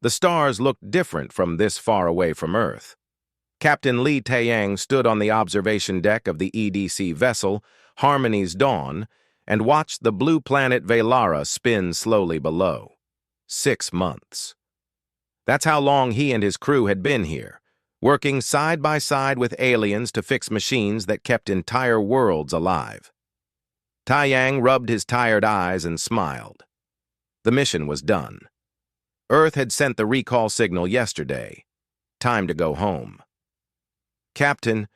The stars looked different from this far away from Earth. Captain Li Taiyang stood on the observation deck of the EDC vessel, Harmony's Dawn, and watched the blue planet Velara spin slowly below. 6 months. That's how long he and his crew had been here, working side by side with aliens to fix machines that kept entire worlds alive. Taiyang rubbed his tired eyes and smiled. The mission was done. Earth had sent the recall signal yesterday. Time to go home. "Captain,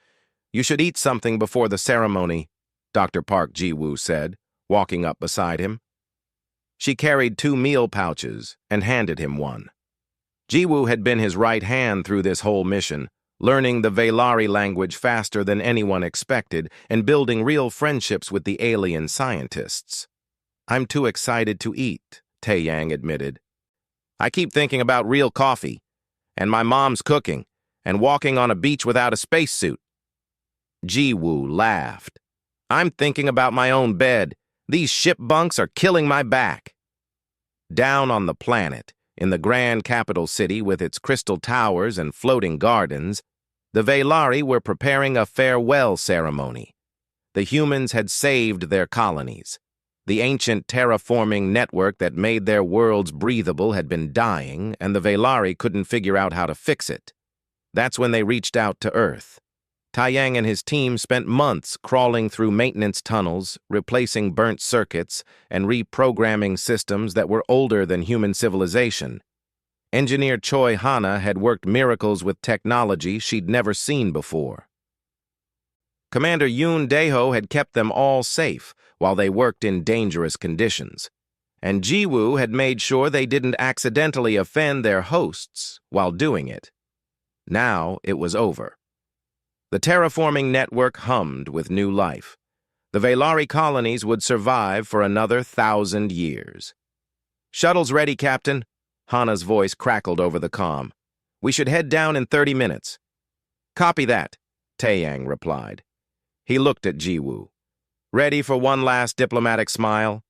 you should eat something before the ceremony," Dr. Park Ji-woo said, walking up beside him. She carried 2 meal pouches and handed him one. Ji-woo had been his right hand through this whole mission, learning the Veilari language faster than anyone expected and building real friendships with the alien scientists. "I'm too excited to eat," Taiyang admitted. "I keep thinking about real coffee, and my mom's cooking, and walking on a beach without a spacesuit." Ji-woo laughed. "I'm thinking about my own bed. These ship bunks are killing my back." Down on the planet, in the grand capital city with its crystal towers and floating gardens, the Veilari were preparing a farewell ceremony. The humans had saved their colonies. The ancient terraforming network that made their worlds breathable had been dying, and the Veilari couldn't figure out how to fix it. That's when they reached out to Earth. Taiyang and his team spent months crawling through maintenance tunnels, replacing burnt circuits, and reprogramming systems that were older than human civilization. Engineer Choi Hana had worked miracles with technology she'd never seen before. Commander Yoon Daeho had kept them all safe while they worked in dangerous conditions, and Ji-woo had made sure they didn't accidentally offend their hosts while doing it. Now it was over. The terraforming network hummed with new life. The Veilari colonies would survive for another 1,000 years. "Shuttle's ready, Captain." Hana's voice crackled over the comm. "We should head down in 30 minutes. "Copy that," Taiyang replied. He looked at Ji-woo. "Ready for one last diplomatic smile?"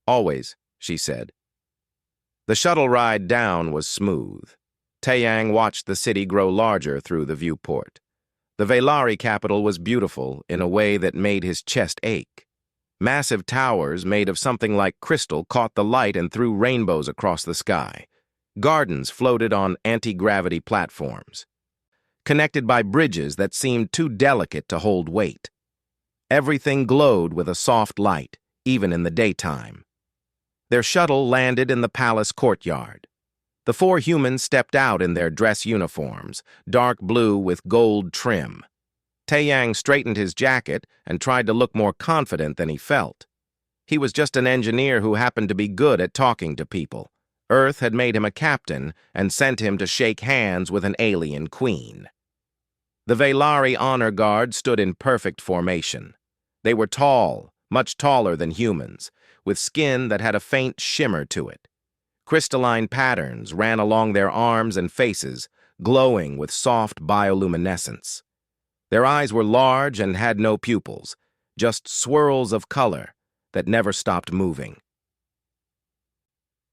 "Always," she said. The shuttle ride down was smooth. Taiyang watched the city grow larger through the viewport. The Veilari capital was beautiful in a way that made his chest ache. Massive towers made of something like crystal caught the light and threw rainbows across the sky. Gardens floated on anti-gravity platforms, connected by bridges that seemed too delicate to hold weight. Everything glowed with a soft light, even in the daytime. Their shuttle landed in the palace courtyard. The 4 humans stepped out in their dress uniforms, dark blue with gold trim. Taiyang straightened his jacket and tried to look more confident than he felt. He was just an engineer who happened to be good at talking to people. Earth had made him a captain and sent him to shake hands with an alien queen. The Veilari honor guard stood in perfect formation. They were tall, much taller than humans, with skin that had a faint shimmer to it. Crystalline patterns ran along their arms and faces, glowing with soft bioluminescence. Their eyes were large and had no pupils, just swirls of color that never stopped moving.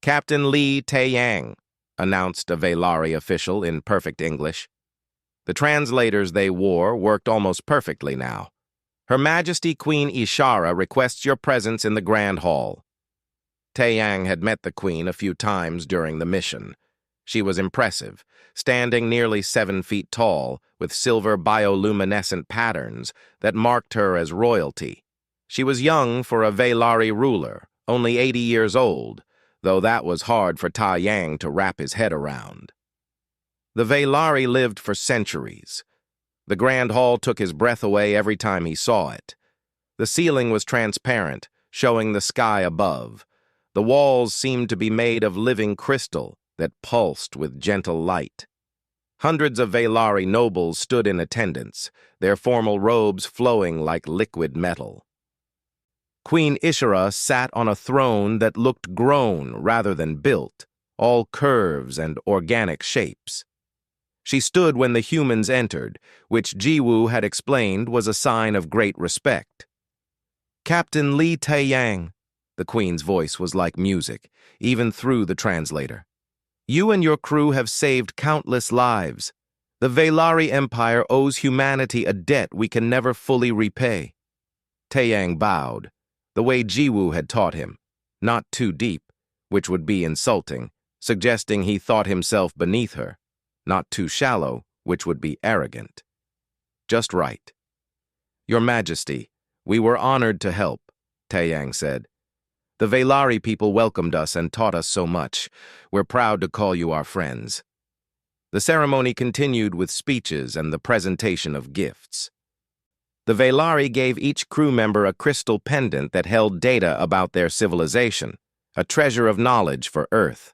"Captain Li Taiyang," announced a Veilari official in perfect English. The translators they wore worked almost perfectly now. "Her Majesty Queen Ishara requests your presence in the Grand Hall." Taiyang had met the Queen a few times during the mission. She was impressive, standing nearly 7 feet tall, with silver bioluminescent patterns that marked her as royalty. She was young for a Veilari ruler, only 80 years old, though that was hard for Taiyang to wrap his head around. The Veilari lived for centuries. The Grand Hall took his breath away every time he saw it. The ceiling was transparent, showing the sky above. The walls seemed to be made of living crystal that pulsed with gentle light. Hundreds of Veilari nobles stood in attendance, their formal robes flowing like liquid metal. Queen Ishara sat on a throne that looked grown rather than built, all curves and organic shapes. She stood when the humans entered, which Ji-woo had explained was a sign of great respect. "Captain Li Taiyang," the Queen's voice was like music, even through the translator. You and your crew have saved countless lives. The Velari Empire owes humanity a debt we can never fully repay." Taeyang bowed, the way Jiwoo had taught him, not too deep, which would be insulting, suggesting he thought himself beneath her, not too shallow, which would be arrogant. Just right. "Your Majesty, we were honored to help," Taeyang said. "The Velari people welcomed us and taught us so much. We're proud to call you our friends." The ceremony continued with speeches and the presentation of gifts. The Velari gave each crew member a crystal pendant that held data about their civilization, a treasure of knowledge for Earth.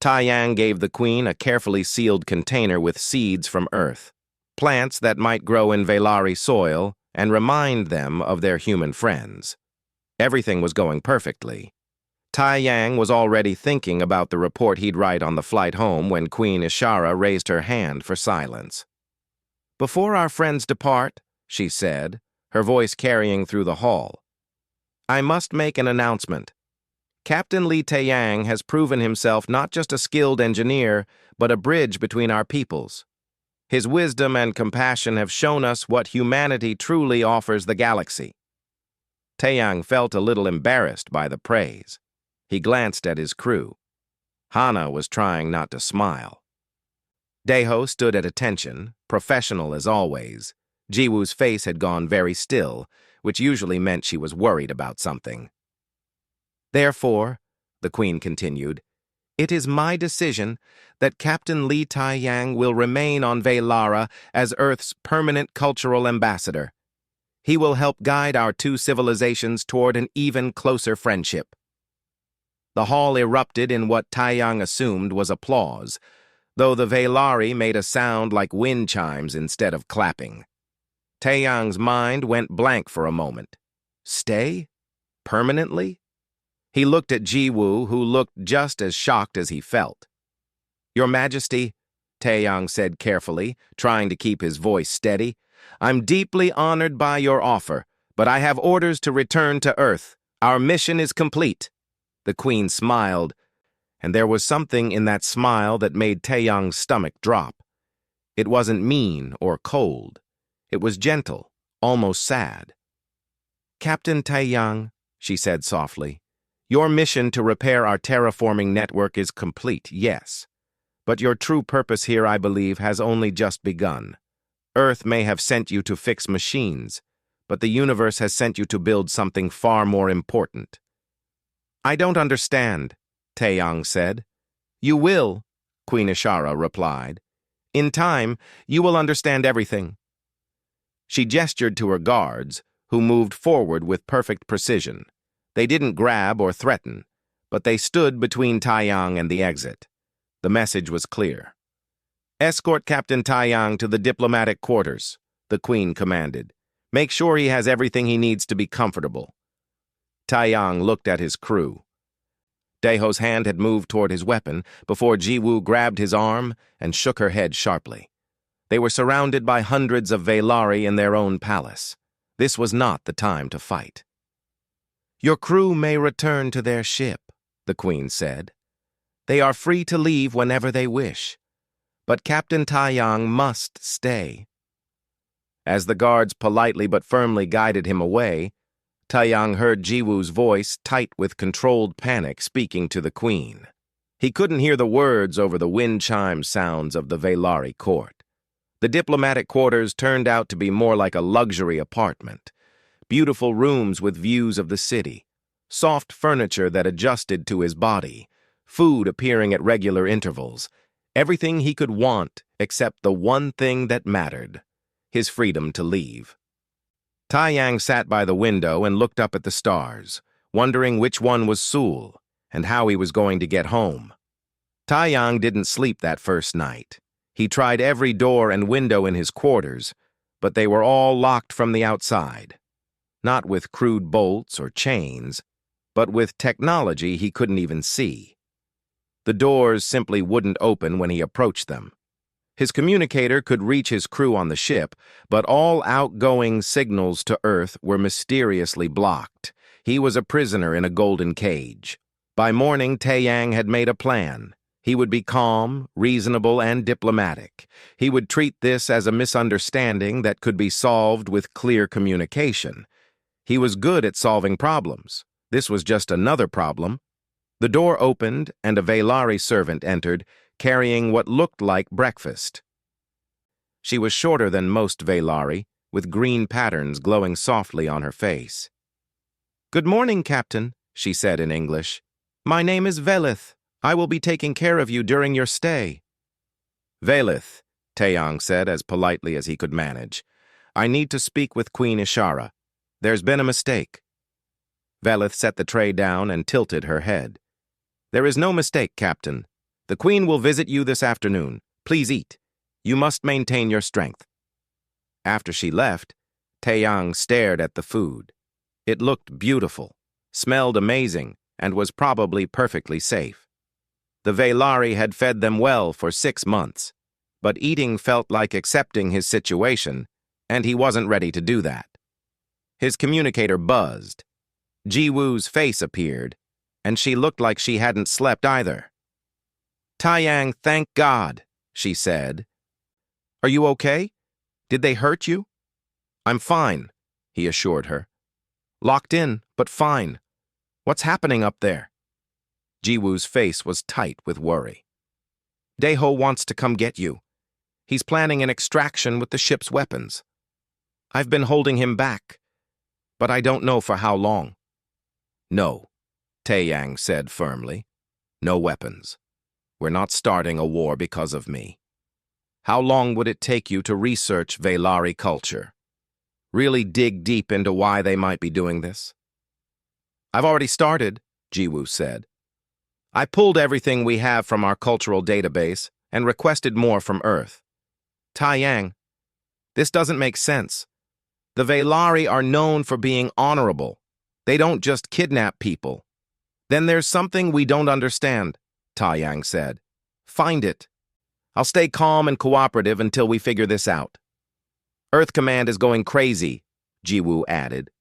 Taeyang gave the Queen a carefully sealed container with seeds from Earth, plants that might grow in Velari soil and remind them of their human friends. Everything was going perfectly. Taeyang was already thinking about the report he'd write on the flight home when Queen Ishara raised her hand for silence. "Before our friends depart," she said, her voice carrying through the hall, "I must make an announcement. Captain Lee Taeyang has proven himself not just a skilled engineer, but a bridge between our peoples. His wisdom and compassion have shown us what humanity truly offers the galaxy." Taeyang felt a little embarrassed by the praise. He glanced at his crew. Hana was trying not to smile. Daeho stood at attention, professional as always. Jiwoo's face had gone very still, which usually meant she was worried about something. "Therefore," the Queen continued, "it is my decision that Captain Lee Taeyang will remain on Velara as Earth's permanent cultural ambassador. He will help guide our two civilizations toward an even closer friendship." The hall erupted in what Taeyang assumed was applause, though the Velari made a sound like wind chimes instead of clapping. Taeyang's mind went blank for a moment. Stay? Permanently? He looked at Jiwoo, who looked just as shocked as he felt. "Your Majesty," Taeyang said carefully, trying to keep his voice steady, "I'm deeply honored by your offer, but I have orders to return to Earth. Our mission is complete." The Queen smiled, and there was something in that smile that made Taeyang's stomach drop. It wasn't mean or cold. It was gentle, almost sad. "Captain Taeyang," she said softly, "your mission to repair our terraforming network is complete, yes. But your true purpose here, I believe, has only just begun. Earth may have sent you to fix machines, but the universe has sent you to build something far more important." "I don't understand," Taeyang said. "You will," Queen Ishara replied. "In time, you will understand everything." She gestured to her guards, who moved forward with perfect precision. They didn't grab or threaten, but they stood between Taeyang and the exit. The message was clear. "Escort Captain Taeyang to the diplomatic quarters," the Queen commanded. "Make sure he has everything he needs to be comfortable." Taeyang looked at his crew. Daeho's hand had moved toward his weapon before Jiwoo grabbed his arm and shook her head sharply. They were surrounded by hundreds of Velari in their own palace. This was not the time to fight. "Your crew may return to their ship," the Queen said. "They are free to leave whenever they wish. But Captain Taeyang must stay." As the guards politely but firmly guided him away, Taeyang heard Jiwoo's voice, tight with controlled panic, speaking to the Queen. He couldn't hear the words over the wind chime sounds of the Velari court. The diplomatic quarters turned out to be more like a luxury apartment. Beautiful rooms with views of the city, soft furniture that adjusted to his body, food appearing at regular intervals, everything he could want except the one thing that mattered, his freedom to leave. Taeyang sat by the window and looked up at the stars, wondering which one was Seoul and how he was going to get home. Taeyang didn't sleep that first night. He tried every door and window in his quarters, but they were all locked from the outside. Not with crude bolts or chains, but with technology he couldn't even see. The doors simply wouldn't open when he approached them. His communicator could reach his crew on the ship, but all outgoing signals to Earth were mysteriously blocked. He was a prisoner in a golden cage. By morning, Taeyang had made a plan. He would be calm, reasonable, and diplomatic. He would treat this as a misunderstanding that could be solved with clear communication. He was good at solving problems. This was just another problem. The door opened, and a Velari servant entered, carrying what looked like breakfast. She was shorter than most Velari, with green patterns glowing softly on her face. "Good morning, Captain," she said in English. "My name is Velith. I will be taking care of you during your stay." "Velith," Taeyang said as politely as he could manage. "I need to speak with Queen Ishara. There's been a mistake." Velith set the tray down and tilted her head. "There is no mistake, Captain. The Queen will visit you this afternoon. Please eat. You must maintain your strength." After she left, Taeyang stared at the food. It looked beautiful, smelled amazing, and was probably perfectly safe. The Velari had fed them well for 6 months, but eating felt like accepting his situation, and he wasn't ready to do that. His communicator buzzed. Jiwoo's face appeared, and she looked like she hadn't slept either. "Taeyang, thank God," she said. "Are you okay? Did they hurt you?" "I'm fine," he assured her. "Locked in, but fine. What's happening up there?" Jiwoo's face was tight with worry. "Daeho wants to come get you. He's planning an extraction with the ship's weapons. I've been holding him back, but I don't know for how long." "No," Taeyang said firmly. "No weapons. We're not starting a war because of me. How long would it take you to research Velari culture? Really dig deep into why they might be doing this?" "I've already started," Jiwoo said. "I pulled everything we have from our cultural database and requested more from Earth. Taeyang, this doesn't make sense. The Velari are known for being honorable. They don't just kidnap people." "Then there's something we don't understand," Taeyang said. "Find it. I'll stay calm and cooperative until we figure this out." "Earth Command is going crazy," Jiwoo added.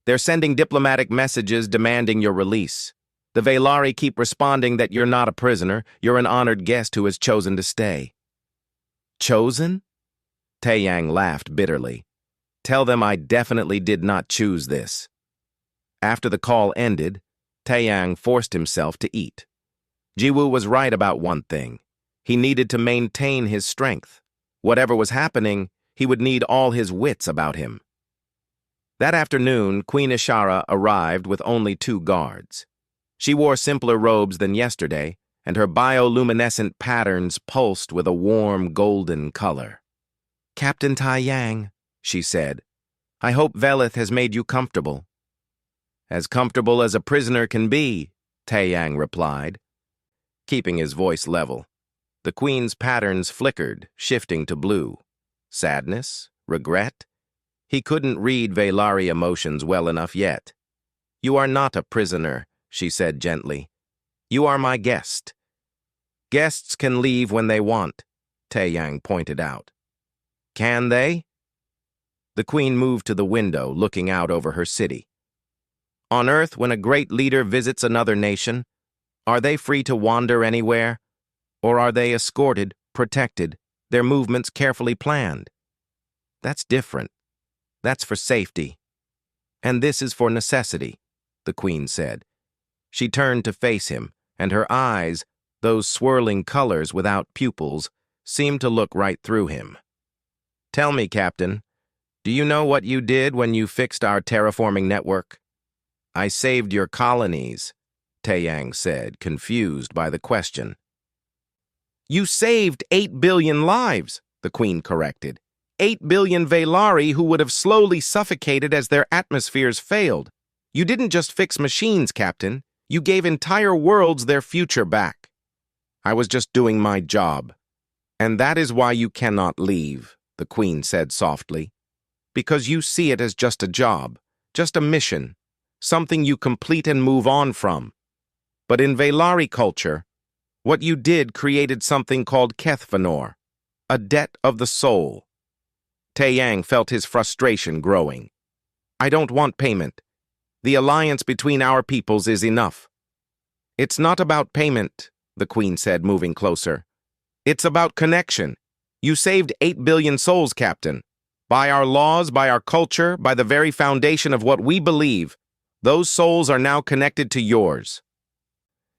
"They're sending diplomatic messages demanding your release. The Velari keep responding that you're not a prisoner, you're an honored guest who has chosen to stay." "Chosen?" Taeyang laughed bitterly. "Tell them I definitely did not choose this." After the call ended, Taeyang forced himself to eat. Jiwoo was right about one thing. He needed to maintain his strength. Whatever was happening, he would need all his wits about him. That afternoon, Queen Ishara arrived with only 2 guards. She wore simpler robes than yesterday, and her bioluminescent patterns pulsed with a warm golden color. "Captain Taeyang," she said, "I hope Velith has made you comfortable." "As comfortable as a prisoner can be," Taeyang replied, keeping his voice level. The Queen's patterns flickered, shifting to blue. Sadness? Regret? He couldn't read Velari emotions well enough yet. "You are not a prisoner," she said gently. "You are my guest." "Guests can leave when they want," Taeyang pointed out. "Can they?" The Queen moved to the window, looking out over her city. "On Earth, when a great leader visits another nation, are they free to wander anywhere? Or are they escorted, protected, their movements carefully planned? That's different. That's for safety. And this is for necessity," the Queen said. She turned to face him, and her eyes, those swirling colors without pupils, seemed to look right through him. "Tell me, Captain, do you know what you did when you fixed our terraforming network?" "I saved your colonies," Taeyang said, confused by the question. "You saved 8 billion lives," the Queen corrected. 8 billion Velari who would have slowly suffocated as their atmospheres failed. You didn't just fix machines, Captain. You gave entire worlds their future back. I was just doing my job. "And that is why you cannot leave," the Queen said softly. "Because you see it as just a job, just a mission, something you complete and move on from. But in Velari culture, what you did created something called Kethvanor, a debt of the soul." Taeyang felt his frustration growing. "I don't want payment. The alliance between our peoples is enough." "It's not about payment," the Queen said, moving closer. It's about connection. You saved 8 billion souls, Captain. By our laws, by our culture, by the very foundation of what we believe, those souls are now connected to yours.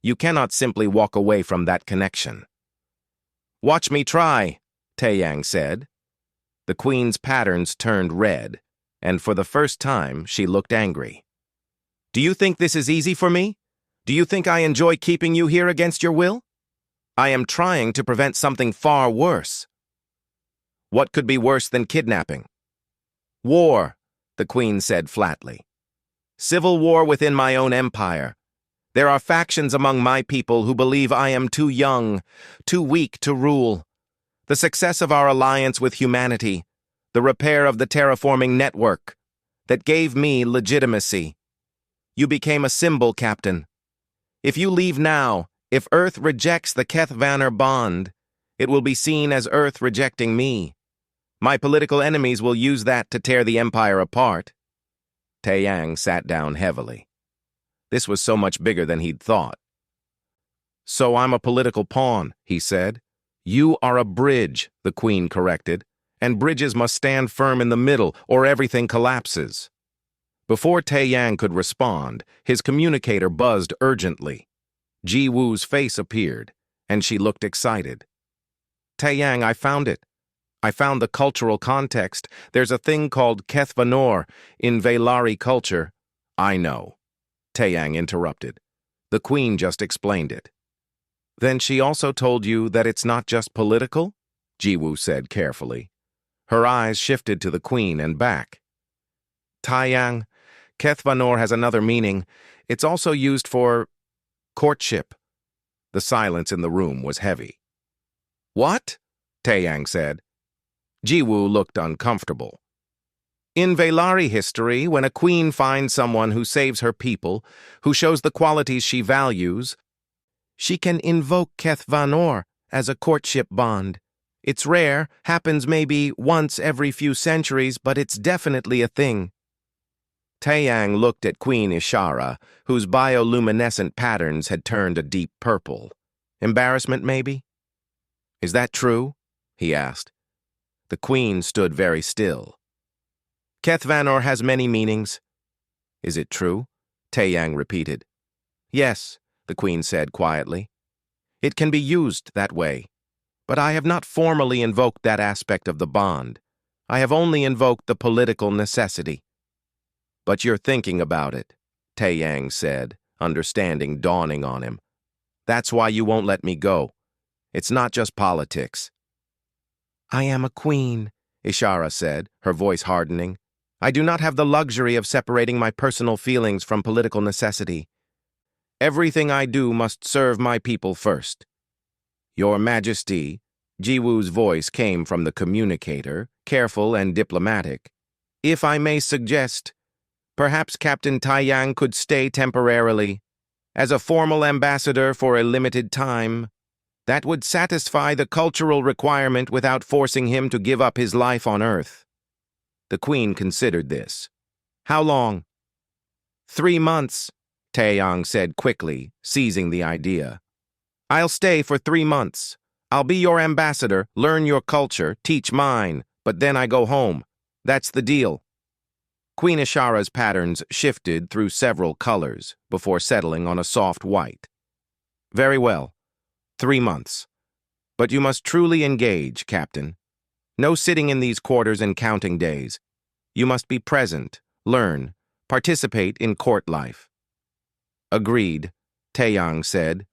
You cannot simply walk away from that connection. Watch me try, Taeyang said. The Queen's patterns turned red, and for the first time she looked angry. Do you think this is easy for me? Do you think I enjoy keeping you here against your will? I am trying to prevent something far worse. What could be worse than kidnapping? War, the Queen said flatly. Civil war within my own empire. There are factions among my people who believe I am too young, too weak to rule. The success of our alliance with humanity, the repair of the terraforming network, that gave me legitimacy. You became a symbol, Captain. If you leave now, if Earth rejects the Keth-Vanner bond, it will be seen as Earth rejecting me. My political enemies will use that to tear the Empire apart. Taeyang sat down heavily. This was so much bigger than he'd thought. So I'm a political pawn, he said. You are a bridge, the Queen corrected, and bridges must stand firm in the middle or everything collapses. Before Taeyang could respond, his communicator buzzed urgently. Ji Woo's face appeared, and she looked excited. Taeyang, I found it. I found the cultural context. There's a thing called Keth-Vanner in Velari culture. I know, Taeyang interrupted. The Queen just explained it. Then she also told you that it's not just political? Ji Woo said carefully. Her eyes shifted to the Queen and back. Taeyang, Keth-Vanner has another meaning. It's also used for courtship. The silence in the room was heavy. What? Taeyang said. Ji Woo looked uncomfortable. In Velari history, when a queen finds someone who saves her people, who shows the qualities she values, she can invoke Keth-Vanner as a courtship bond. It's rare, happens maybe once every few centuries, but it's definitely a thing. Taeyang looked at Queen Ishara, whose bioluminescent patterns had turned a deep purple. Embarrassment, maybe? Is that true? He asked. The Queen stood very still. Keth-Vanner has many meanings. Is it true? Taeyang repeated. Yes, the Queen said quietly. It can be used that way, but I have not formally invoked that aspect of the bond. I have only invoked the political necessity. But you're thinking about it, Taeyang said, understanding dawning on him. That's why you won't let me go. It's not just politics. I am a queen, Ishara said, her voice hardening. I do not have the luxury of separating my personal feelings from political necessity. Everything I do must serve my people first. Your Majesty, Ji Woo's voice came from the communicator, careful and diplomatic. If I may suggest, perhaps Captain Taeyang could stay temporarily, as a formal ambassador for a limited time. That would satisfy the cultural requirement without forcing him to give up his life on Earth. The Queen considered this. How long? 3 months, Taeyang said quickly, seizing the idea. I'll stay for 3 months. I'll be your ambassador, learn your culture, teach mine, but then I go home. That's the deal. Queen Ishara's patterns shifted through several colors before settling on a soft white. Very well. 3 months. But you must truly engage, Captain. No sitting in these quarters and counting days. You must be present, learn, participate in court life. Agreed, Taeyang said,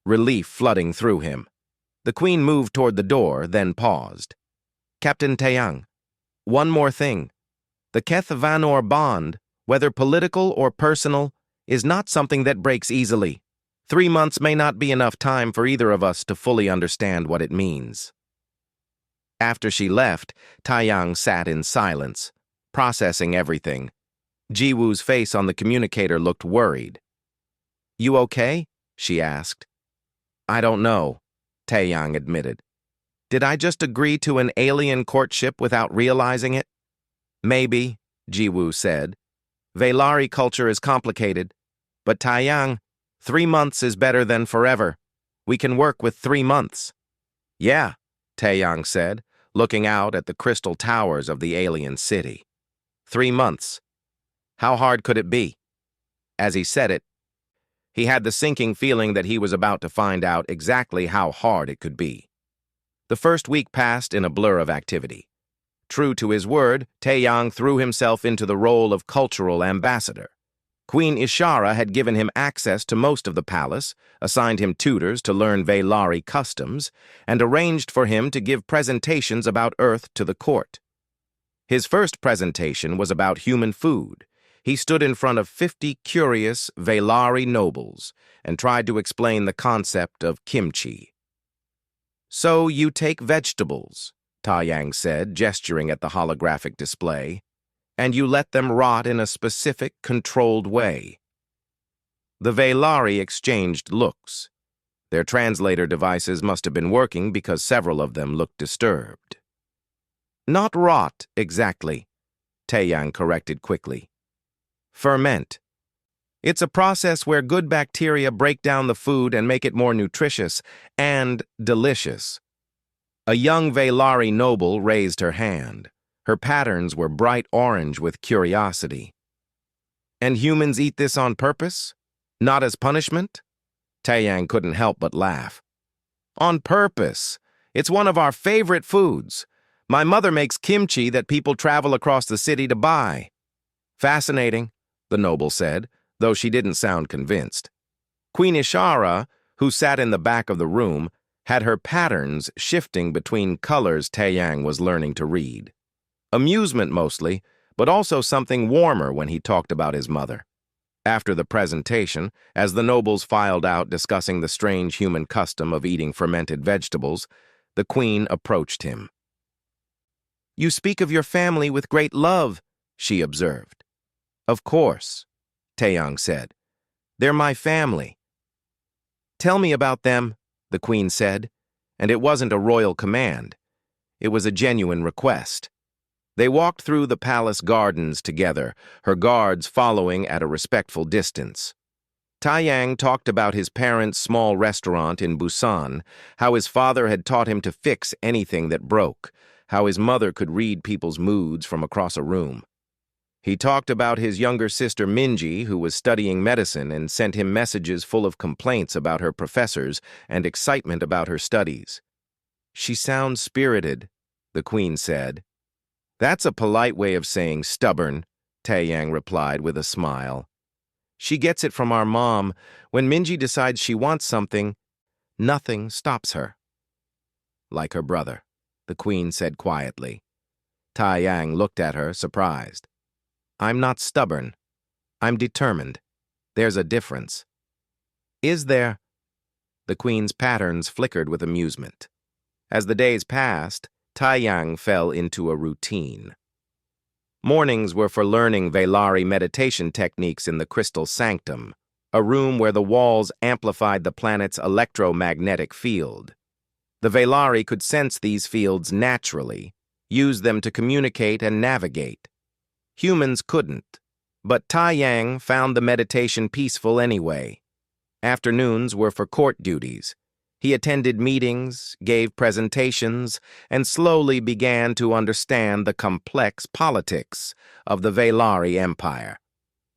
relief flooding through him. The Queen moved toward the door, then paused. Captain Taeyang, one more thing. The Keth-Vanner bond, whether political or personal, is not something that breaks easily. 3 months may not be enough time for either of us to fully understand what it means. After she left, Taeyang sat in silence, processing everything. Ji Woo's face on the communicator looked worried. You okay? She asked. I don't know, Taeyang admitted. Did I just agree to an alien courtship without realizing it? Maybe, Ji Woo said. Velari culture is complicated, but Taeyang, 3 months is better than forever. We can work with 3 months. Yeah, Taeyang said, looking out at the crystal towers of the alien city. 3 months. How hard could it be? As he said it, he had the sinking feeling that he was about to find out exactly how hard it could be. The first week passed in a blur of activity. True to his word, Taeyang threw himself into the role of cultural ambassador. Queen Ishara had given him access to most of the palace, assigned him tutors to learn Veilari customs, and arranged for him to give presentations about Earth to the court. His first presentation was about human food. He stood in front of 50 curious Veilari nobles and tried to explain the concept of kimchi. So you take vegetables, Taeyang said, gesturing at the holographic display, and you let them rot in a specific, controlled way. The Veilari exchanged looks. Their translator devices must have been working because several of them looked disturbed. Not rot, exactly, Taeyang corrected quickly. Ferment. It's a process where good bacteria break down the food and make it more nutritious and delicious. A young Veilari noble raised her hand. Her patterns were bright orange with curiosity. And humans eat this on purpose? Not as punishment? Taeyang couldn't help but laugh. On purpose. It's one of our favorite foods. My mother makes kimchi that people travel across the city to buy. Fascinating, the noble said, though she didn't sound convinced. Queen Ishara, who sat in the back of the room, had her patterns shifting between colors Taeyang was learning to read. Amusement mostly, but also something warmer when he talked about his mother. After the presentation, as the nobles filed out discussing the strange human custom of eating fermented vegetables, the queen approached him. You speak of your family with great love, she observed. Of course, Taeyang said. They're my family. Tell me about them, the queen said, and it wasn't a royal command. It was a genuine request. They walked through the palace gardens together, her guards following at a respectful distance. Taeyang talked about his parents' small restaurant in Busan, how his father had taught him to fix anything that broke, how his mother could read people's moods from across a room. He talked about his younger sister Minji, who was studying medicine and sent him messages full of complaints about her professors and excitement about her studies. She sounds spirited, the queen said. That's a polite way of saying stubborn, Taeyang replied with a smile. She gets it from our mom. When Minji decides she wants something, nothing stops her. Like her brother, the queen said quietly. Taeyang looked at her, surprised. I'm not stubborn. I'm determined. There's a difference. Is there? The queen's patterns flickered with amusement. As the days passed, Taeyang fell into a routine. Mornings were for learning Veilari meditation techniques in the Crystal Sanctum, a room where the walls amplified the planet's electromagnetic field. The Veilari could sense these fields naturally, use them to communicate and navigate. Humans couldn't, but Taeyang found the meditation peaceful anyway. Afternoons were for court duties. He attended meetings, gave presentations, and slowly began to understand the complex politics of the Veilari Empire.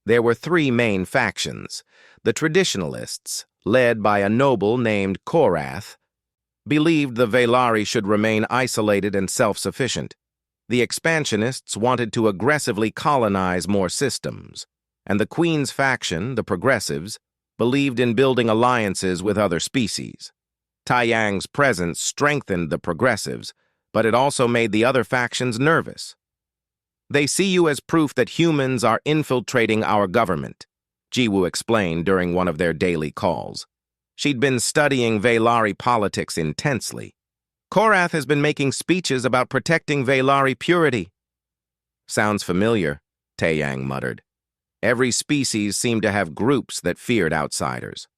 There were 3 main factions. The traditionalists, led by a noble named Korath, believed the Veilari should remain isolated and self-sufficient. The expansionists wanted to aggressively colonize more systems, and the Queen's faction, the progressives, believed in building alliances with other species. Taeyang's presence strengthened the progressives, but it also made the other factions nervous. They see you as proof that humans are infiltrating our government, Jiwoo explained during one of their daily calls. She'd been studying Veilari politics intensely. Korath has been making speeches about protecting Veilari purity. Sounds familiar, Taeyang muttered. Every species seemed to have groups that feared outsiders.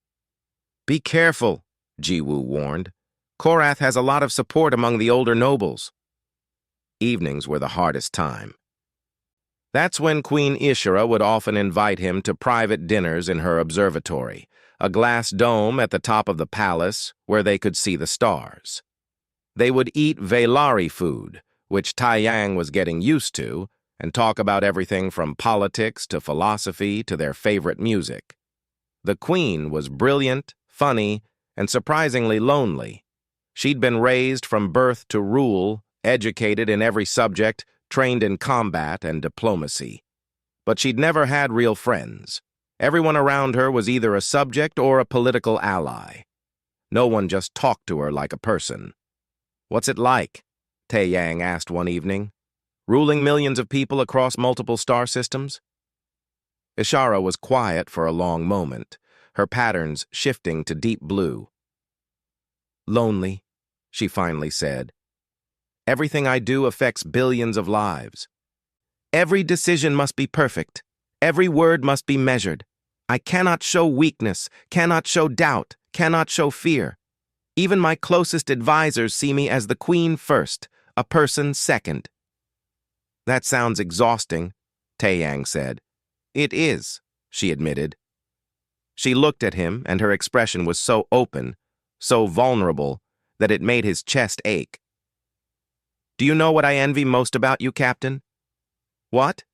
Be careful, Jiwoo warned. Korath has a lot of support among the older nobles. Evenings were the hardest time. That's when Queen Ishara would often invite him to private dinners in her observatory, a glass dome at the top of the palace where they could see the stars. They would eat Veilari food, which Taiyang was getting used to, and talk about everything from politics to philosophy to their favorite music. The queen was brilliant, funny, and surprisingly lonely. She'd been raised from birth to rule, educated in every subject, trained in combat and diplomacy. But she'd never had real friends. Everyone around her was either a subject or a political ally. No one just talked to her like a person. "What's it like?" Taiyang asked one evening. "Ruling millions of people across multiple star systems?" Ishara was quiet for a long moment, her patterns shifting to deep blue. "Lonely," she finally said. "Everything I do affects billions of lives. Every decision must be perfect. Every word must be measured. I cannot show weakness, cannot show doubt, cannot show fear. Even my closest advisors see me as the queen first, a person second." "That sounds exhausting," Taiyang said. "It is," she admitted. She looked at him, and her expression was so open, so vulnerable, that it made his chest ache. "Do you know what I envy most about you, Captain?" "What?"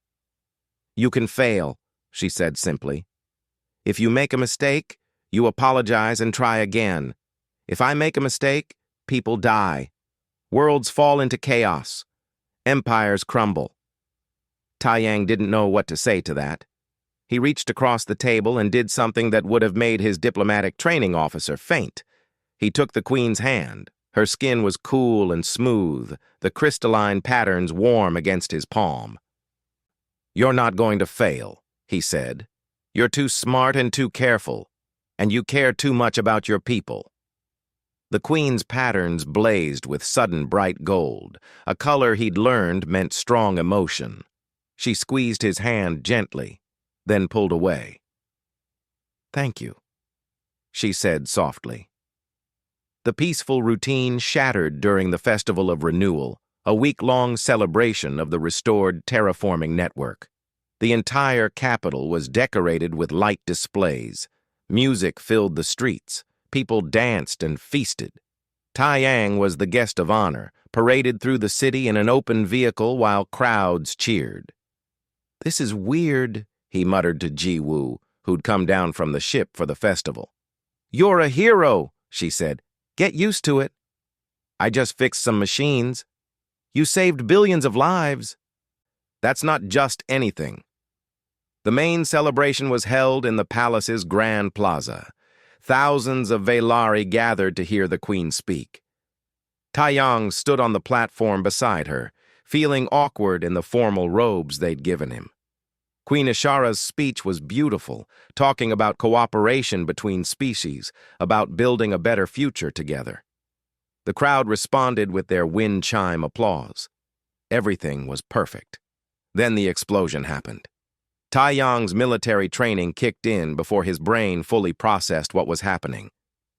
"You can fail," she said simply. "If you make a mistake, you apologize and try again. If I make a mistake, people die. Worlds fall into chaos. Empires crumble." Taiyang didn't know what to say to that. He reached across the table and did something that would have made his diplomatic training officer faint. He took the queen's hand. Her skin was cool and smooth, the crystalline patterns warm against his palm. "You're not going to fail," he said. "You're too smart and too careful, and you care too much about your people." The queen's patterns blazed with sudden bright gold, a color he'd learned meant strong emotion. She squeezed his hand gently, then pulled away. "Thank you," she said softly. The peaceful routine shattered during the Festival of Renewal, a week-long celebration of the restored terraforming network. The entire capital was decorated with light displays. Music filled the streets. People danced and feasted. Taiyang was the guest of honor, paraded through the city in an open vehicle while crowds cheered. "This is weird," he muttered to Ji-Woo, who'd come down from the ship for the festival. "You're a hero," she said. "Get used to it." "I just fixed some machines." "You saved billions of lives." "That's not just anything." The main celebration was held in the palace's grand plaza. Thousands of Veilari gathered to hear the queen speak. Taiyang stood on the platform beside her, feeling awkward in the formal robes they'd given him. Queen Ishara's speech was beautiful, talking about cooperation between species, about building a better future together. The crowd responded with their wind chime applause. Everything was perfect. Then the explosion happened. Taiyang's military training kicked in before his brain fully processed what was happening.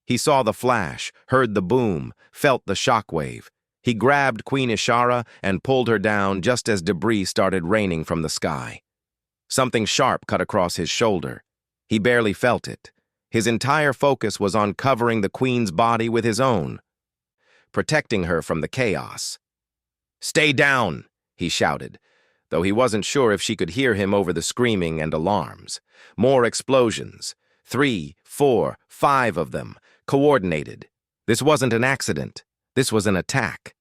He saw the flash, heard the boom, felt the shockwave. He grabbed Queen Ishara and pulled her down just as debris started raining from the sky. Something sharp cut across his shoulder. He barely felt it. His entire focus was on covering the queen's body with his own, protecting her from the chaos. "Stay down," he shouted, though he wasn't sure if she could hear him over the screaming and alarms. More explosions. 3, 4, 5 of them, coordinated. This wasn't an accident. This was an attack.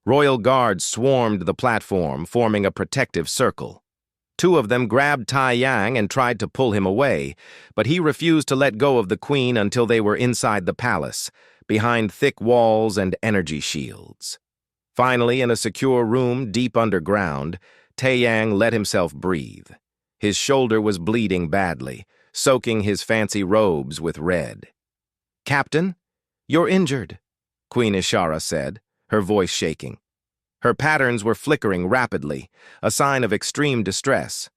Royal guards swarmed the platform, forming a protective circle. 2 of them grabbed Taiyang and tried to pull him away, but he refused to let go of the queen until they were inside the palace, behind thick walls and energy shields. Finally, in a secure room deep underground, Taiyang let himself breathe. His shoulder was bleeding badly, soaking his fancy robes with red. "Captain, you're injured," Queen Ishara said, her voice shaking. Her patterns were flickering rapidly, a sign of extreme distress.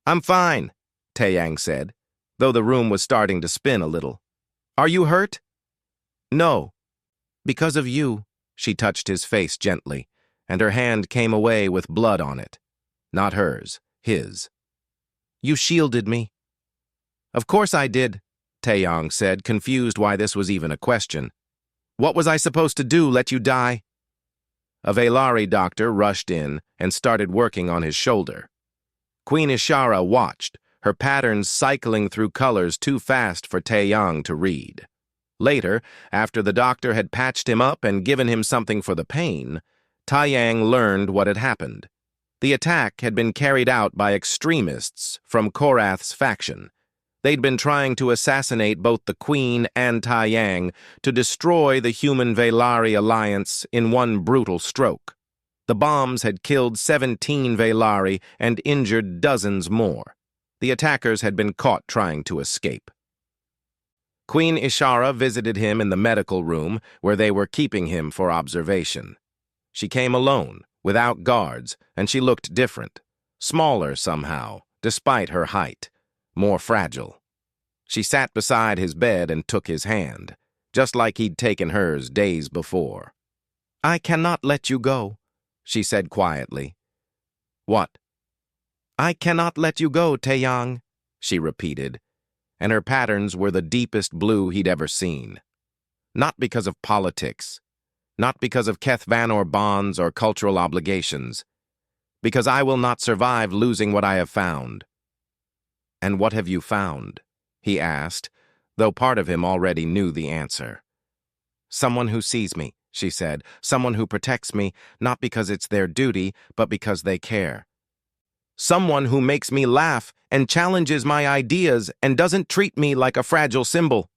"I'm fine," Taiyang said, though the room was starting to spin a little. "Are you hurt?" "No. Because of you." She touched his face gently, and her hand came away with blood on it. Not hers, his. "You shielded me." "Of course I did," Taeyang said, confused why this was even a question. What was I supposed to do, let you die? A Velari doctor rushed in and started working on his shoulder. Queen Ishara watched, her patterns cycling through colors too fast for Taeyang to read. Later, after the doctor had patched him up and given him something for the pain, Taeyang learned what had happened. The attack had been carried out by extremists from Korath's faction. They'd been trying to assassinate both the Queen and Taeyang to destroy the human Velari alliance in one brutal stroke. The bombs had killed 17 Velari and injured dozens more. The attackers had been caught trying to escape. Queen Ishara visited him in the medical room where they were keeping him for observation. She came alone, without guards, and she looked different, smaller somehow, despite her height, more fragile. She sat beside his bed and took his hand, just like he'd taken hers days before. "I cannot let you go," she said quietly. "What?" "I cannot let you go, Taeyang," she repeated, and her patterns were the deepest blue he'd ever seen. Not because of politics, not because of Keth Vanor bonds or cultural obligations, because I will not survive losing what I have found. "And what have you found?" he asked, though part of him already knew the answer. "Someone who sees me," she said, "someone who protects me, not because it's their duty, but because they care. Someone who makes me laugh and challenges my ideas and doesn't treat me like a fragile symbol.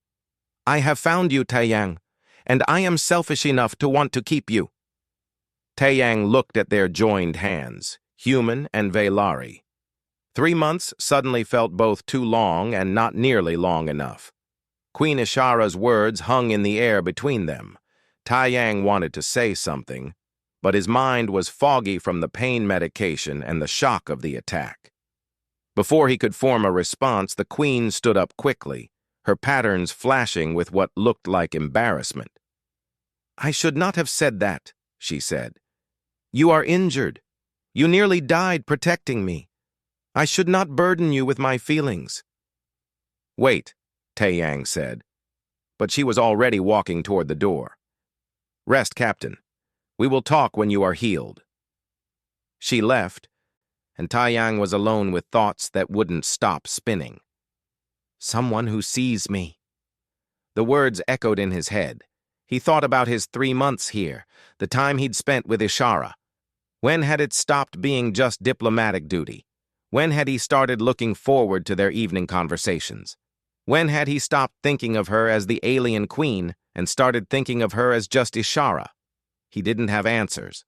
I have found you, Taeyang, and I am selfish enough to want to keep you." Taeyang looked at their joined hands, human and Velari. 3 months suddenly felt both too long and not nearly long enough. Queen Ishara's words hung in the air between them. Taeyang wanted to say something, but his mind was foggy from the pain medication and the shock of the attack. Before he could form a response, the Queen stood up quickly, her patterns flashing with what looked like embarrassment. "I should not have said that," she said. "You are injured. You nearly died protecting me. I should not burden you with my feelings." "Wait," Taeyang said, but she was already walking toward the door. "Rest, Captain. We will talk when you are healed." She left, and Taeyang was alone with thoughts that wouldn't stop spinning. "Someone who sees me." The words echoed in his head. He thought about his 3 months here, the time he'd spent with Ishara. When had it stopped being just diplomatic duty? When had he started looking forward to their evening conversations? When had he stopped thinking of her as the alien queen and started thinking of her as just Ishara? He didn't have answers.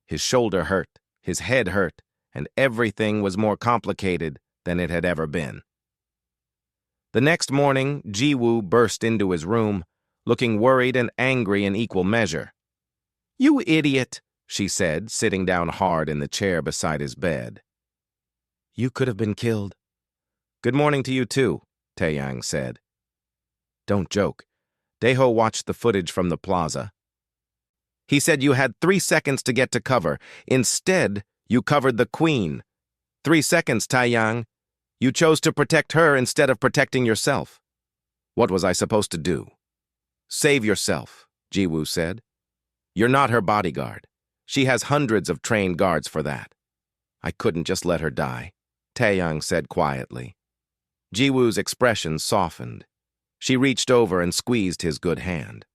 His shoulder hurt, his head hurt, and everything was more complicated than it had ever been. The next morning, Jiwoo burst into his room, looking worried and angry in equal measure. "You idiot," she said, sitting down hard in the chair beside his bed. "You could have been killed." "Good morning to you too," Taeyang said. "Don't joke. Daeho watched the footage from the plaza. He said you had 3 seconds to get to cover. Instead, you covered the Queen. 3 seconds, Taeyang. You chose to protect her instead of protecting yourself. What was I supposed to do?" "Save yourself," Jiwoo said. "You're not her bodyguard. She has hundreds of trained guards for that." "I couldn't just let her die," Taeyang said quietly. Jiwoo's expression softened. She reached over and squeezed his good hand.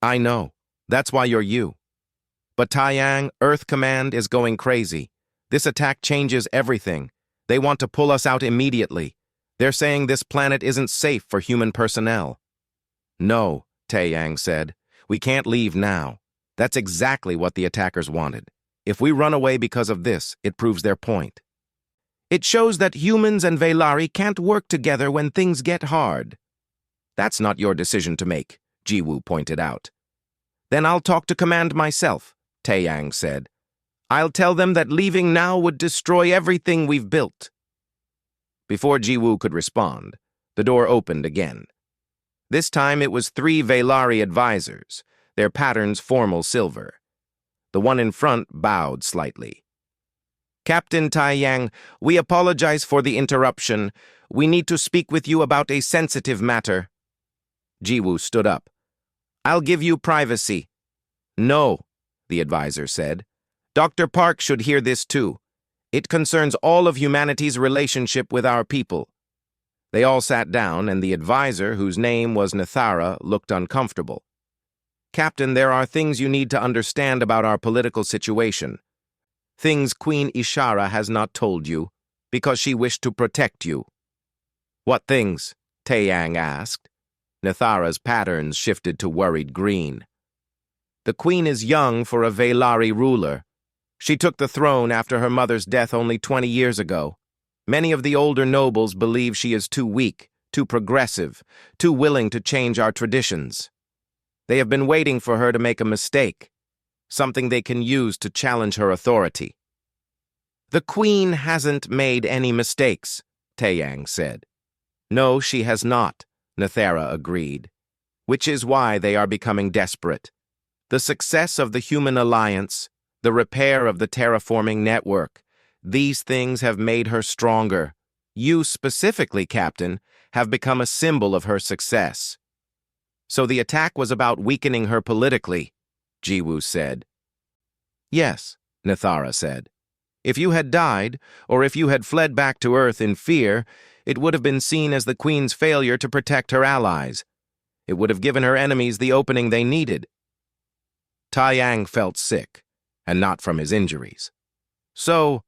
"I know. That's why you're you. But Taeyang, Earth Command is going crazy. This attack changes everything. They want to pull us out immediately. They're saying this planet isn't safe for human personnel." "No," Taeyang said. "We can't leave now. That's exactly what the attackers wanted. If we run away because of this, it proves their point. It shows that humans and Velari can't work together when things get hard." "That's not your decision to make," Jiwoo pointed out. "Then I'll talk to Command myself," Taeyang said. "I'll tell them that leaving now would destroy everything we've built." Before Jiwoo could respond, the door opened again. This time it was 3 Velari advisors, their patterns formal silver. The one in front bowed slightly. "Captain Taeyang, we apologize for the interruption. We need to speak with you about a sensitive matter," Jiwoo stood up. I'll give you privacy. No, the advisor said. Dr. Park should hear this too. It concerns all of humanity's relationship with our people. They all sat down, and the advisor, whose name was Nathara, looked uncomfortable. Captain, there are things you need to understand about our political situation. Things Queen Ishara has not told you, because she wished to protect you. What things? Taeyang asked. Nathara's patterns shifted to worried green. The queen is young for a Velari ruler. She took the throne after her mother's death only 20 years ago. Many of the older nobles believe she is too weak, too progressive, too willing to change our traditions. They have been waiting for her to make a mistake, something they can use to challenge her authority. The queen hasn't made any mistakes, Taeyang said. No, she has not, Nathara agreed, which is why they are becoming desperate. The success of the human alliance, the repair of the terraforming network, these things have made her stronger. You specifically, Captain, have become a symbol of her success. So the attack was about weakening her politically, Jiwoo said. Yes, Nathara said. If you had died, or if you had fled back to Earth in fear, it would have been seen as the Queen's failure to protect her allies. It would have given her enemies the opening they needed. Taeyang felt sick, and not from his injuries. So,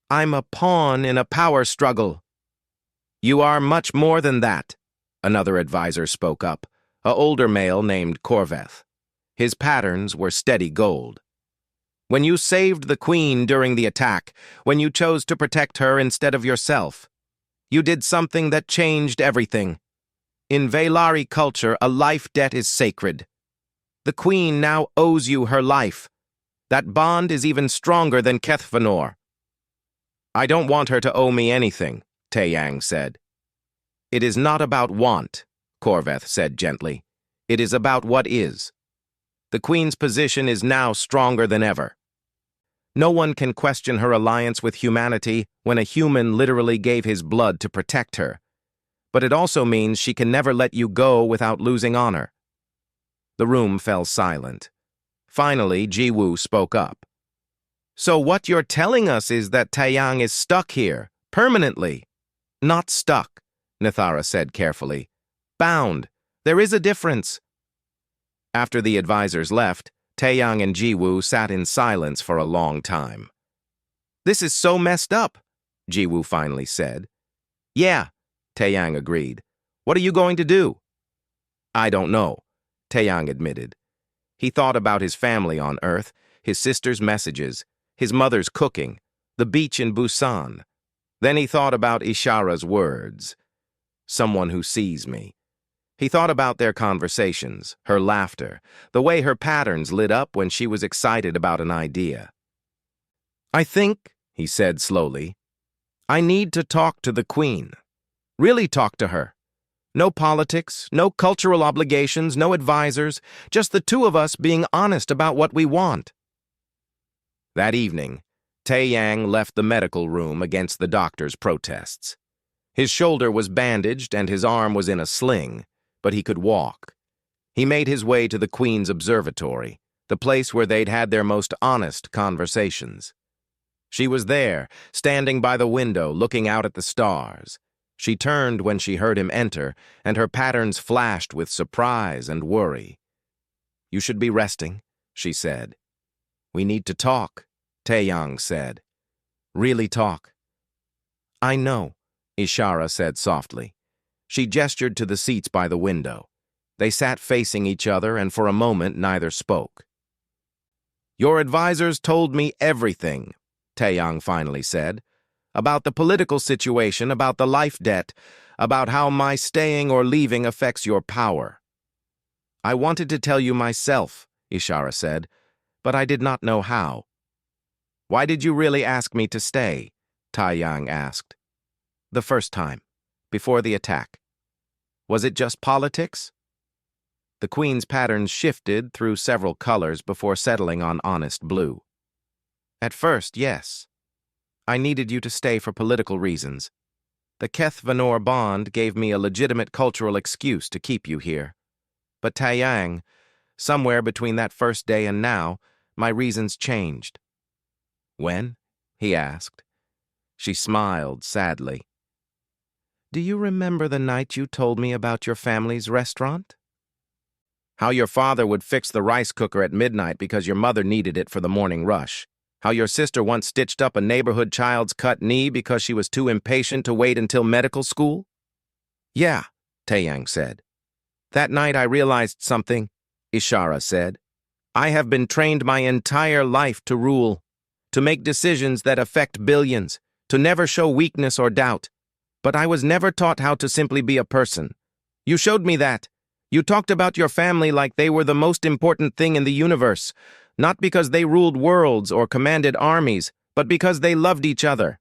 I'm a pawn in a power struggle. You are much more than that, another advisor spoke up, an older male named Korveth. His patterns were steady gold. When you saved the queen during the attack, when you chose to protect her instead of yourself, you did something that changed everything. In Velari culture, a life debt is sacred. The queen now owes you her life. That bond is even stronger than Kethvanor. I don't want her to owe me anything, Taeyang said. It is not about want, Korveth said gently. It is about what is. The queen's position is now stronger than ever. No one can question her alliance with humanity when a human literally gave his blood to protect her. But it also means she can never let you go without losing honor. The room fell silent. Finally, Jiwoo spoke up. So what you're telling us is that Taeyang is stuck here, permanently. Not stuck, Nathara said carefully. Bound. There is a difference. After the advisors left, Taeyang and Jiwoo sat in silence for a long time. This is so messed up, Jiwoo finally said. Yeah, Taeyang agreed. What are you going to do? I don't know, Taeyang admitted. He thought about his family on Earth, his sister's messages, his mother's cooking, the beach in Busan. Then he thought about Ishara's words. Someone who sees me. He thought about their conversations, her laughter, the way her patterns lit up when she was excited about an idea. I think, he said slowly, I need to talk to the Queen. Really talk to her. No politics, no cultural obligations, no advisors, just the two of us being honest about what we want. That evening, Taeyang left the medical room against the doctor's protests. His shoulder was bandaged and his arm was in a sling, but he could walk. He made his way to the Queen's observatory, the place where they'd had their most honest conversations. She was there, standing by the window, looking out at the stars. She turned when she heard him enter, and her patterns flashed with surprise and worry. You should be resting, she said. We need to talk, Taeyang said. Really talk. I know, Ishara said softly. She gestured to the seats by the window. They sat facing each other, and for a moment neither spoke. Your advisors told me everything, Taeyang finally said. About the political situation, about the life debt, about how my staying or leaving affects your power. I wanted to tell you myself, Ishara said, but I did not know how. Why did you really ask me to stay? Taeyang asked. The first time, before the attack. Was it just politics? The Queen's patterns shifted through several colors before settling on honest blue. At first, yes. I needed you to stay for political reasons. The Keth-Vanor bond gave me a legitimate cultural excuse to keep you here. But Taiyang, somewhere between that first day and now, my reasons changed. When? He asked. She smiled sadly. Do you remember the night you told me about your family's restaurant? How your father would fix the rice cooker at midnight because your mother needed it for the morning rush. How your sister once stitched up a neighborhood child's cut knee because she was too impatient to wait until medical school? Yeah, Taiyang said. That night I realized something, Ishara said. I have been trained my entire life to rule, to make decisions that affect billions, to never show weakness or doubt. But I was never taught how to simply be a person. You showed me that. You talked about your family like they were the most important thing in the universe, not because they ruled worlds or commanded armies, but because they loved each other.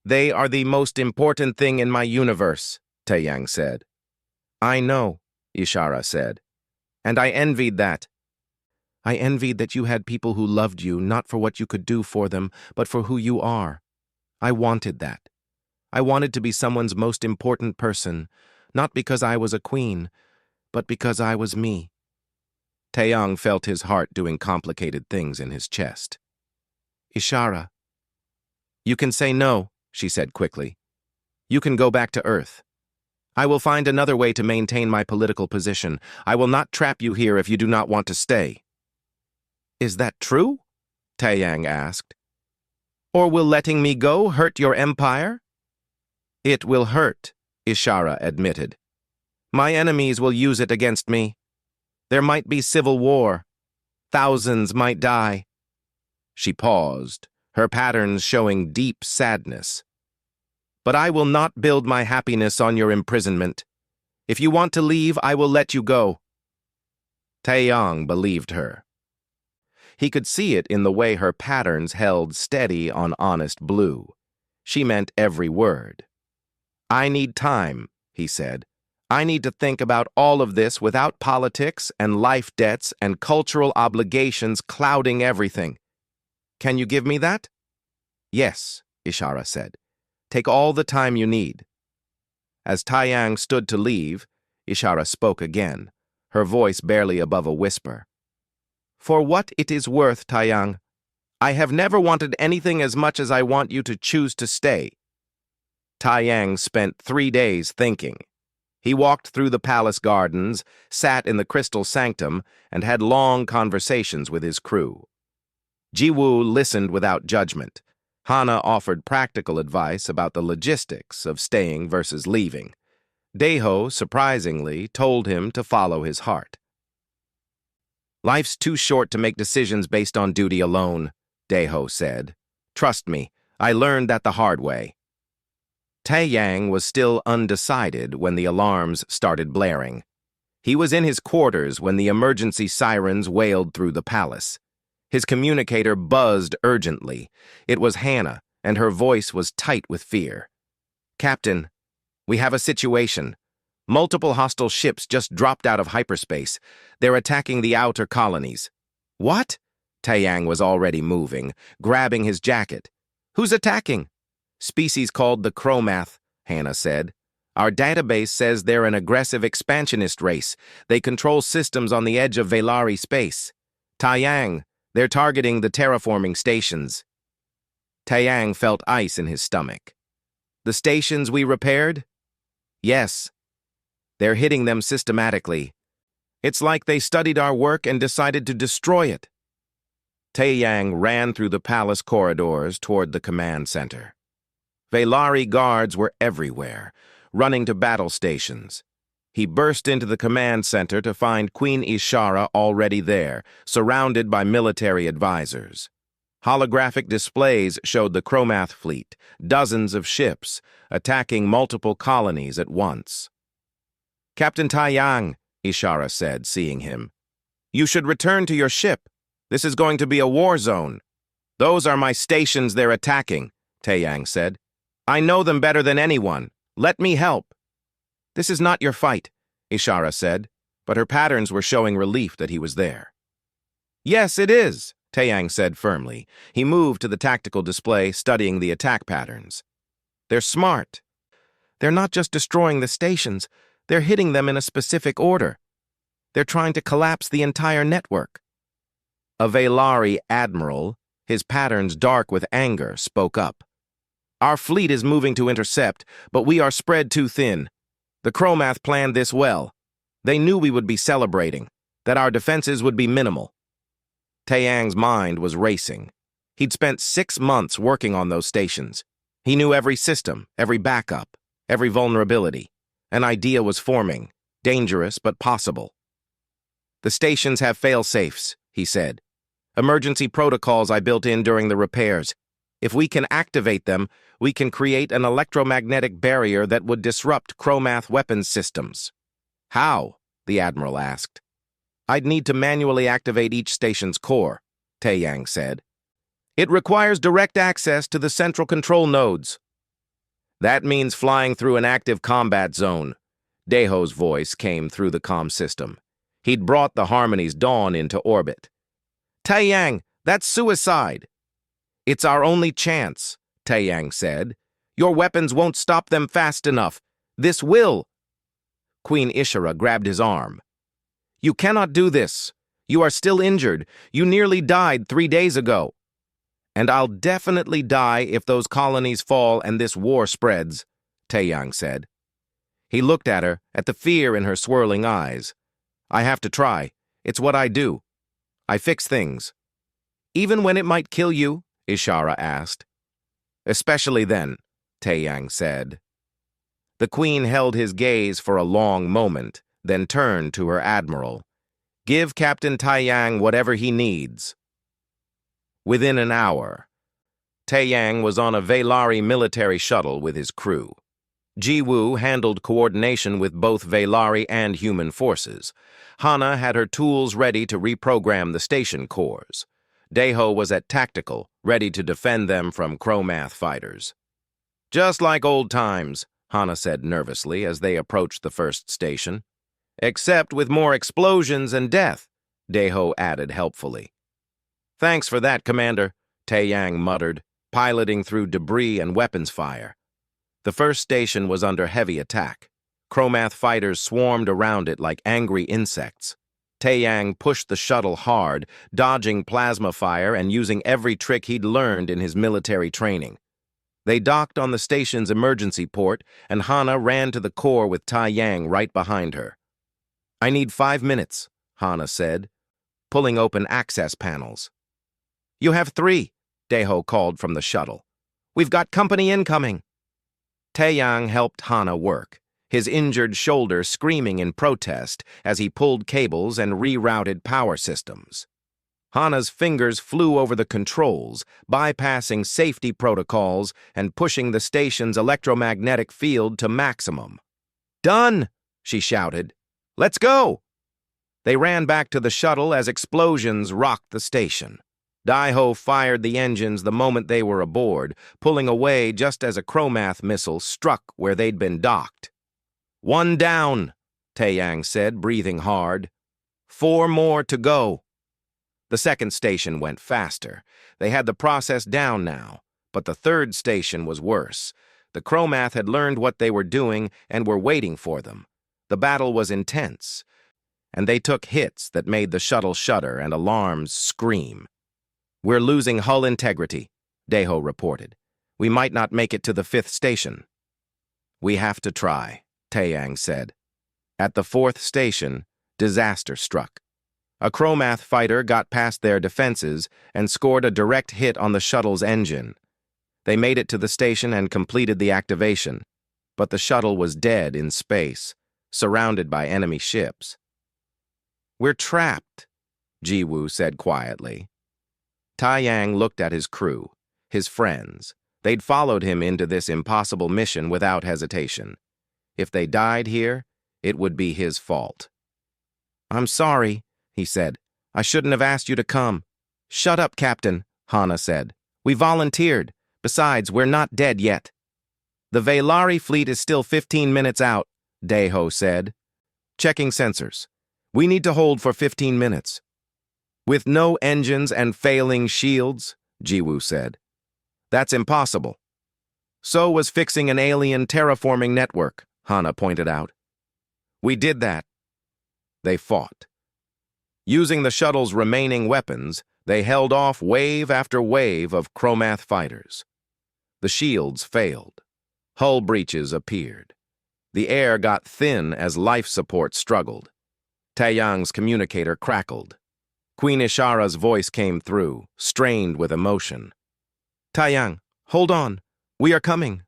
They are the most important thing in my universe, Taiyang said. I know, Ishara said, and I envied that. I envied that you had people who loved you not for what you could do for them, but for who you are. I wanted that. I wanted to be someone's most important person, not because I was a queen, but because I was me. Taeyang felt his heart doing complicated things in his chest. Ishara. You can say no, she said quickly. You can go back to Earth. I will find another way to maintain my political position. I will not trap you here if you do not want to stay. Is that true? Taeyang asked. Or will letting me go hurt your empire? It will hurt, Ishara admitted. My enemies will use it against me. There might be civil war. Thousands might die. She paused, her patterns showing deep sadness. But I will not build my happiness on your imprisonment. If you want to leave, I will let you go. Taeyang believed her. He could see it in the way her patterns held steady on honest blue. She meant every word. I need time, he said. I need to think about all of this without politics and life debts and cultural obligations clouding everything. Can you give me that? Yes, Ishara said. Take all the time you need. As Taiyang stood to leave, Ishara spoke again, her voice barely above a whisper. For what it is worth, Taiyang, I have never wanted anything as much as I want you to choose to stay. Taiyang spent 3 days thinking. He walked through the palace gardens, sat in the crystal sanctum, and had long conversations with his crew. Jiwoo listened without judgment. Hana offered practical advice about the logistics of staying versus leaving. Daeho, surprisingly, told him to follow his heart. Life's too short to make decisions based on duty alone, Daeho said. Trust me, I learned that the hard way. Taeyang was still undecided when the alarms started blaring. He was in his quarters when the emergency sirens wailed through the palace. His communicator buzzed urgently. It was Hannah, and her voice was tight with fear. Captain, we have a situation. Multiple hostile ships just dropped out of hyperspace. They're attacking the outer colonies. What? Taeyang was already moving, grabbing his jacket. Who's attacking? Species called the Chromath, Hannah said. Our database says they're an aggressive expansionist race. They control systems on the edge of Velari space. Taeyang, they're targeting the terraforming stations. Taeyang felt ice in his stomach. The stations we repaired? Yes. They're hitting them systematically. It's like they studied our work and decided to destroy it. Taeyang ran through the palace corridors toward the command center. Velari guards were everywhere, running to battle stations. He burst into the command center to find Queen Ishara already there, surrounded by military advisors. Holographic displays showed the Chromath fleet, dozens of ships, attacking multiple colonies at once. Captain Taeyang, Ishara said, seeing him. You should return to your ship. This is going to be a war zone. Those are my stations they're attacking, Taeyang said. I know them better than anyone. Let me help. This is not your fight, Ishara said, but her patterns were showing relief that he was there. Yes, it is, Taeyang said firmly. He moved to the tactical display, studying the attack patterns. They're smart. They're not just destroying the stations, they're hitting them in a specific order. They're trying to collapse the entire network. A Velari admiral, his patterns dark with anger, spoke up. Our fleet is moving to intercept, but we are spread too thin. The Chromath planned this well. They knew we would be celebrating, that our defenses would be minimal. Taeyang's mind was racing. He'd spent 6 months working on those stations. He knew every system, every backup, every vulnerability. An idea was forming, dangerous but possible. The stations have fail-safes, he said. Emergency protocols I built in during the repairs. If we can activate them, we can create an electromagnetic barrier that would disrupt Chromath weapons systems. How? The Admiral asked. I'd need to manually activate each station's core, Taeyang said. It requires direct access to the central control nodes. That means flying through an active combat zone. Daeho's voice came through the comm system. He'd brought the Harmony's Dawn into orbit. Taeyang, that's suicide. It's our only chance, Taeyang said. Your weapons won't stop them fast enough. This will. Queen Ishara grabbed his arm. You cannot do this. You are still injured. You nearly died 3 days ago. And I'll definitely die if those colonies fall and this war spreads, Taeyang said. He looked at her, at the fear in her swirling eyes. I have to try. It's what I do. I fix things. Even when it might kill you? Ishara asked. Especially then, Taeyang said. The queen held his gaze for a long moment, then turned to her admiral. Give Captain Taeyang whatever he needs. Within an hour, Taeyang was on a Velari military shuttle with his crew. Jiwoo handled coordination with both Velari and human forces. Hana had her tools ready to reprogram the station cores. Daeho was at tactical, ready to defend them from Chromath fighters. Just like old times, Hana said nervously as they approached the first station. Except with more explosions and death, Daeho added helpfully. Thanks for that, Commander, Taeyang muttered, piloting through debris and weapons fire. The first station was under heavy attack. Chromath fighters swarmed around it like angry insects. Taeyang pushed the shuttle hard, dodging plasma fire and using every trick he'd learned in his military training. They docked on the station's emergency port, and Hana ran to the core with Taeyang right behind her. I need 5 minutes, Hana said, pulling open access panels. You have 3, Daeho called from the shuttle. We've got company incoming. Taeyang helped Hana work, his injured shoulder screaming in protest as he pulled cables and rerouted power systems. Hana's fingers flew over the controls, bypassing safety protocols and pushing the station's electromagnetic field to maximum. Done, she shouted. Let's go! They ran back to the shuttle as explosions rocked the station. Daeho fired the engines the moment they were aboard, pulling away just as a Chromath missile struck where they'd been docked. 1 down, Taeyang said, breathing hard. 4 more to go. The second station went faster. They had the process down now, but the third station was worse. The Chromath had learned what they were doing and were waiting for them. The battle was intense, and they took hits that made the shuttle shudder and alarms scream. We're losing hull integrity, Daeho reported. We might not make it to the 5th station. We have to try, Taeyang said. At the 4th station, disaster struck. A Chromath fighter got past their defenses and scored a direct hit on the shuttle's engine. They made it to the station and completed the activation, but the shuttle was dead in space, surrounded by enemy ships. We're trapped, Jiwoo said quietly. Taeyang looked at his crew, his friends. They'd followed him into this impossible mission without hesitation. If they died here, it would be his fault. I'm sorry, he said. I shouldn't have asked you to come. Shut up, Captain, Hana said. We volunteered. Besides, we're not dead yet. The Velari fleet is still 15 minutes out, Daeho said. Checking sensors. We need to hold for 15 minutes. With no engines and failing shields, Jiwoo said. That's impossible. So was fixing an alien terraforming network, Hana pointed out. We did that. They fought. Using the shuttle's remaining weapons, they held off wave after wave of Chromath fighters. The shields failed. Hull breaches appeared. The air got thin as life support struggled. Taeyang's communicator crackled. Queen Ishara's voice came through, strained with emotion. "Taeyang, hold on. We are coming."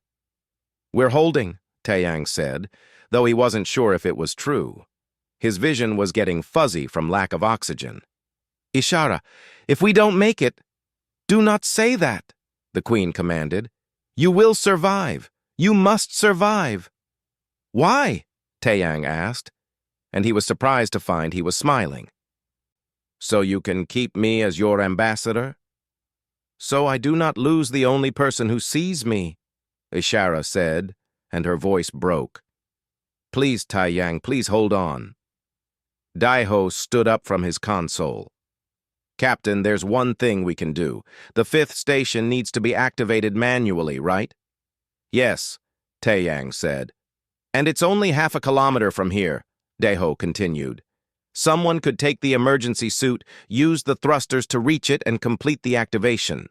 "We're holding," Taeyang said, though he wasn't sure if it was true. His vision was getting fuzzy from lack of oxygen. "Ishara, if we don't make it—" "Do not say that," the Queen commanded. "You will survive. You must survive." "Why?" Taeyang asked, and he was surprised to find he was smiling. "So you can keep me as your ambassador?" "So I do not lose the only person who sees me," Ishara said, and her voice broke. "Please, Taeyang, please hold on." Daiho stood up from his console. "Captain, there's one thing we can do. The 5th station needs to be activated manually, right?" "Yes," Taeyang said. "And it's only half a kilometer from here," Daiho continued. "Someone could take the emergency suit, use the thrusters to reach it, and complete the activation."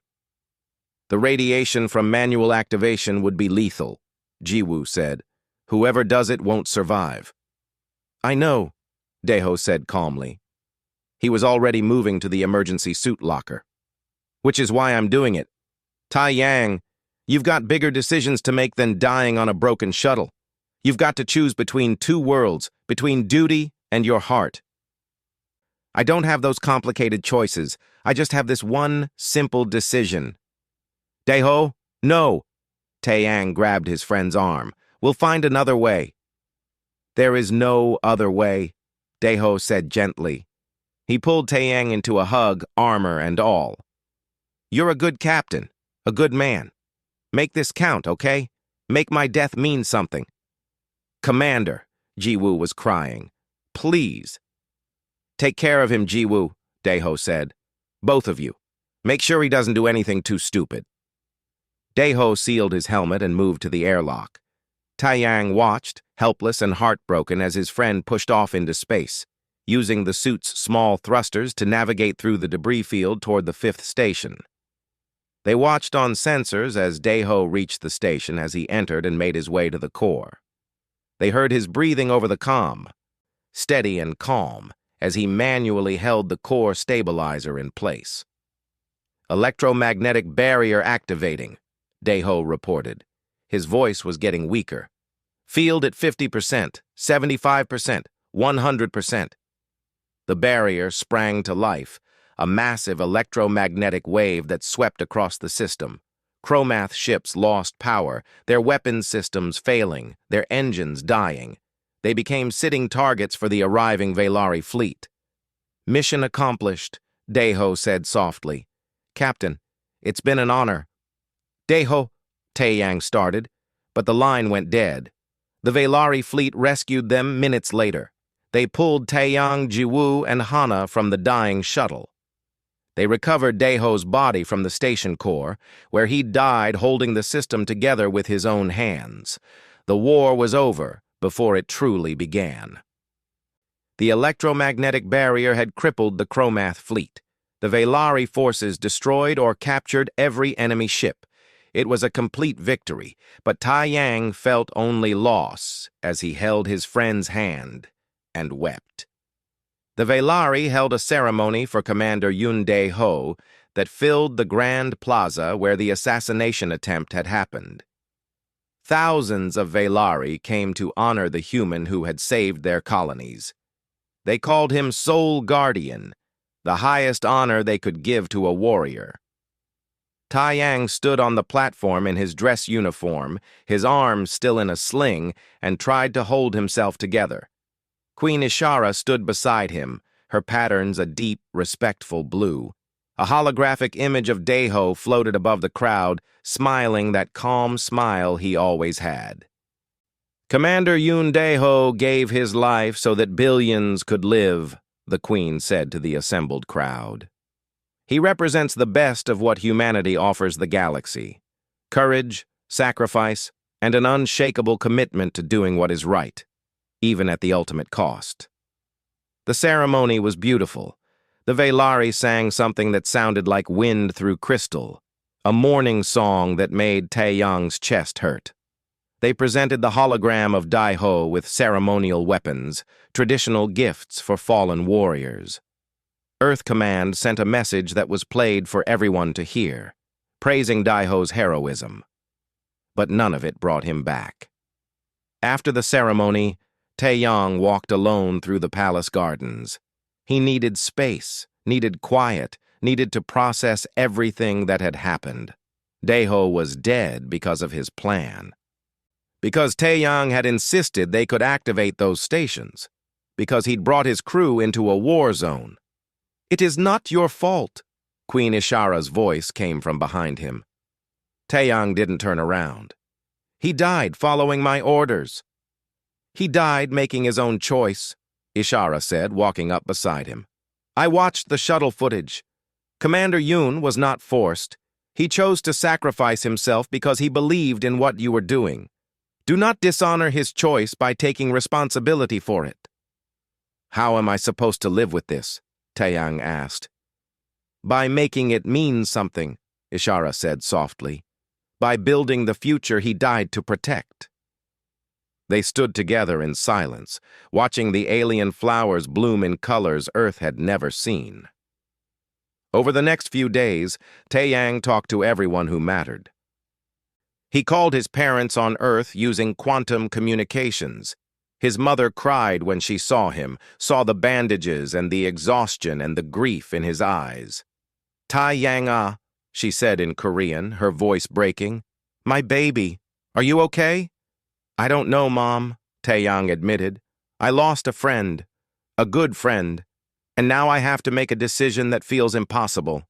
"The radiation from manual activation would be lethal," Jiwoo said. "Whoever does it won't survive." "I know," Daiho said calmly. He was already moving to the emergency suit locker. "Which is why I'm doing it. Taeyang, you've got bigger decisions to make than dying on a broken shuttle. You've got to choose between two worlds, between duty and your heart." "I don't have those complicated choices. I just have this one simple decision." "Daiho, no!" Taeyang grabbed his friend's arm. "We'll find another way." "There is no other way," Daiho said gently. He pulled Taeyang into a hug, armor and all. "You're a good captain, a good man. Make this count, okay? Make my death mean something." "Commander," Jiwoo was crying. "Please." "Take care of him, Jiwoo," Daiho said. "Both of you. Make sure he doesn't do anything too stupid." Daiho sealed his helmet and moved to the airlock. Taeyang watched, helpless and heartbroken, as his friend pushed off into space, using the suit's small thrusters to navigate through the debris field toward the 5th station. They watched on sensors as Daiho reached the station as he entered and made his way to the core. They heard his breathing over the comm, steady and calm, as he manually held the core stabilizer in place. "Electromagnetic barrier activating," Daiho reported. His voice was getting weaker. "Field at 50%, 75%, 100%. The barrier sprang to life, a massive electromagnetic wave that swept across the system. Chromath ships lost power, their weapons systems failing, their engines dying. They became sitting targets for the arriving Velari fleet. "Mission accomplished," Daiho said softly. "Captain, it's been an honor." "Daiho," Taeyang started, but the line went dead. The Velari fleet rescued them minutes later. They pulled Taeyang, Jiwoo, and Hana from the dying shuttle. They recovered Daiho's body from the station core, where he died holding the system together with his own hands. The war was over before it truly began. The electromagnetic barrier had crippled the Chromath fleet. The Velari forces destroyed or captured every enemy ship. It was a complete victory, but Taeyang felt only loss as he held his friend's hand and wept. The Velari held a ceremony for Commander Yun Daiho that filled the Grand Plaza where the assassination attempt had happened. Thousands of Velari came to honor the human who had saved their colonies. They called him Soul Guardian, the highest honor they could give to a warrior. Taeyang stood on the platform in his dress uniform, his arms still in a sling, and tried to hold himself together. Queen Ishara stood beside him, her patterns a deep, respectful blue. A holographic image of Daiho floated above the crowd, smiling that calm smile he always had. "Commander Yun Daiho gave his life so that billions could live," the Queen said to the assembled crowd. "He represents the best of what humanity offers the galaxy: courage, sacrifice, and an unshakable commitment to doing what is right, even at the ultimate cost." The ceremony was beautiful. The Velari sang something that sounded like wind through crystal, a mourning song that made Taeyang's chest hurt. They presented the hologram of Daiho with ceremonial weapons, traditional gifts for fallen warriors. Earth Command sent a message that was played for everyone to hear, praising Daiho's heroism. But none of it brought him back. After the ceremony, Taeyang walked alone through the palace gardens. He needed space, needed quiet, needed to process everything that had happened. Daiho was dead because of his plan. Because Taeyang had insisted they could activate those stations. Because he'd brought his crew into a war zone. "It is not your fault," Queen Ishara's voice came from behind him. Taeyang didn't turn around. "He died following my orders." "He died making his own choice," Ishara said, walking up beside him. "I watched the shuttle footage. Commander Yoon was not forced. He chose to sacrifice himself because he believed in what you were doing. Do not dishonor his choice by taking responsibility for it." "How am I supposed to live with this?" Taeyang asked. "By making it mean something," Ishara said softly. "By building the future he died to protect." They stood together in silence, watching the alien flowers bloom in colors Earth had never seen. Over the next few days, Taeyang talked to everyone who mattered. He called his parents on Earth using quantum communications. His mother cried when she saw him, saw the bandages and the exhaustion and the grief in his eyes. "Taeyang-ah," she said in Korean, her voice breaking. "My baby, are you okay?" "I don't know, Mom," Taeyang admitted. "I lost a friend, a good friend, and now I have to make a decision that feels impossible."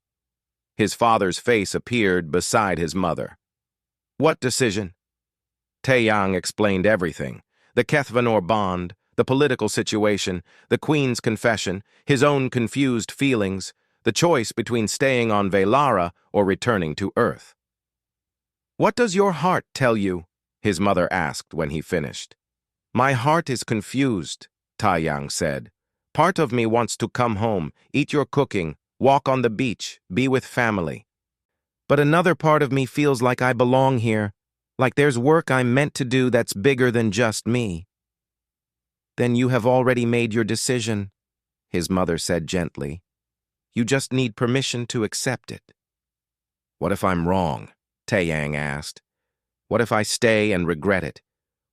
His father's face appeared beside his mother. "What decision?" Taeyang explained everything. The Kethvanor bond, the political situation, the Queen's confession, his own confused feelings, the choice between staying on Velara or returning to Earth. "What does your heart tell you?" his mother asked when he finished. "My heart is confused," Taeyang said. "Part of me wants to come home, eat your cooking, walk on the beach, be with family. But another part of me feels like I belong here, like there's work I'm meant to do that's bigger than just me." "Then you have already made your decision," his mother said gently. "You just need permission to accept it." "What if I'm wrong?" Taeyang asked. "What if I stay and regret it?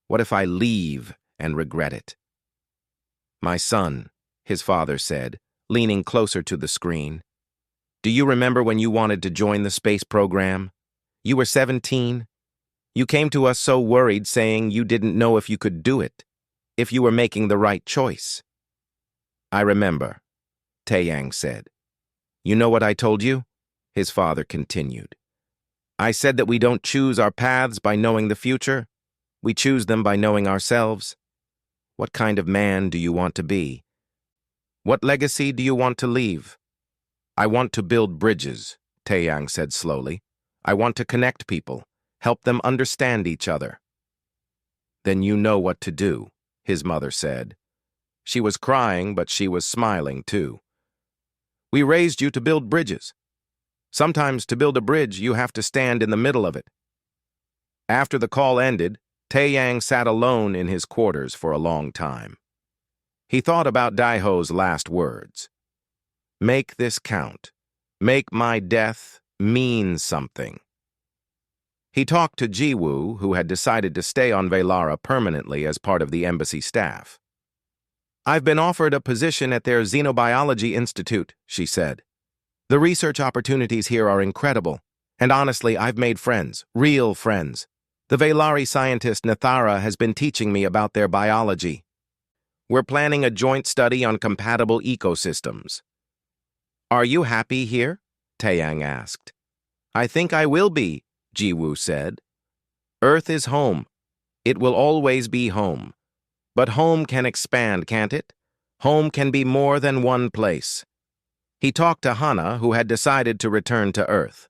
What if I leave and regret it?" "My son," his father said, leaning closer to the screen. "Do you remember when you wanted to join the space program? You were 17. You came to us so worried, saying you didn't know if you could do it, if you were making the right choice." "I remember," Taeyang said. "You know what I told you?" his father continued. "I said that we don't choose our paths by knowing the future. We choose them by knowing ourselves. What kind of man do you want to be? What legacy do you want to leave?" "I want to build bridges," Taeyang said slowly. "I want to connect people, help them understand each other." "Then you know what to do," his mother said. She was crying, but she was smiling too. "We raised you to build bridges. Sometimes to build a bridge, you have to stand in the middle of it." After the call ended, Taeyang sat alone in his quarters for a long time. He thought about Daiho's last words. "Make this count. Make my death mean something." He talked to Jiwoo, who had decided to stay on Velara permanently as part of the embassy staff. "I've been offered a position at their Xenobiology Institute," she said. "The research opportunities here are incredible, and honestly, I've made friends, real friends. The Velari scientist Nathara has been teaching me about their biology. We're planning a joint study on compatible ecosystems." "Are you happy here?" Taeyang asked. "I think I will be," Jiwoo said. "Earth is home. It will always be home. But home can expand, can't it? Home can be more than one place." He talked to Hana, who had decided to return to Earth.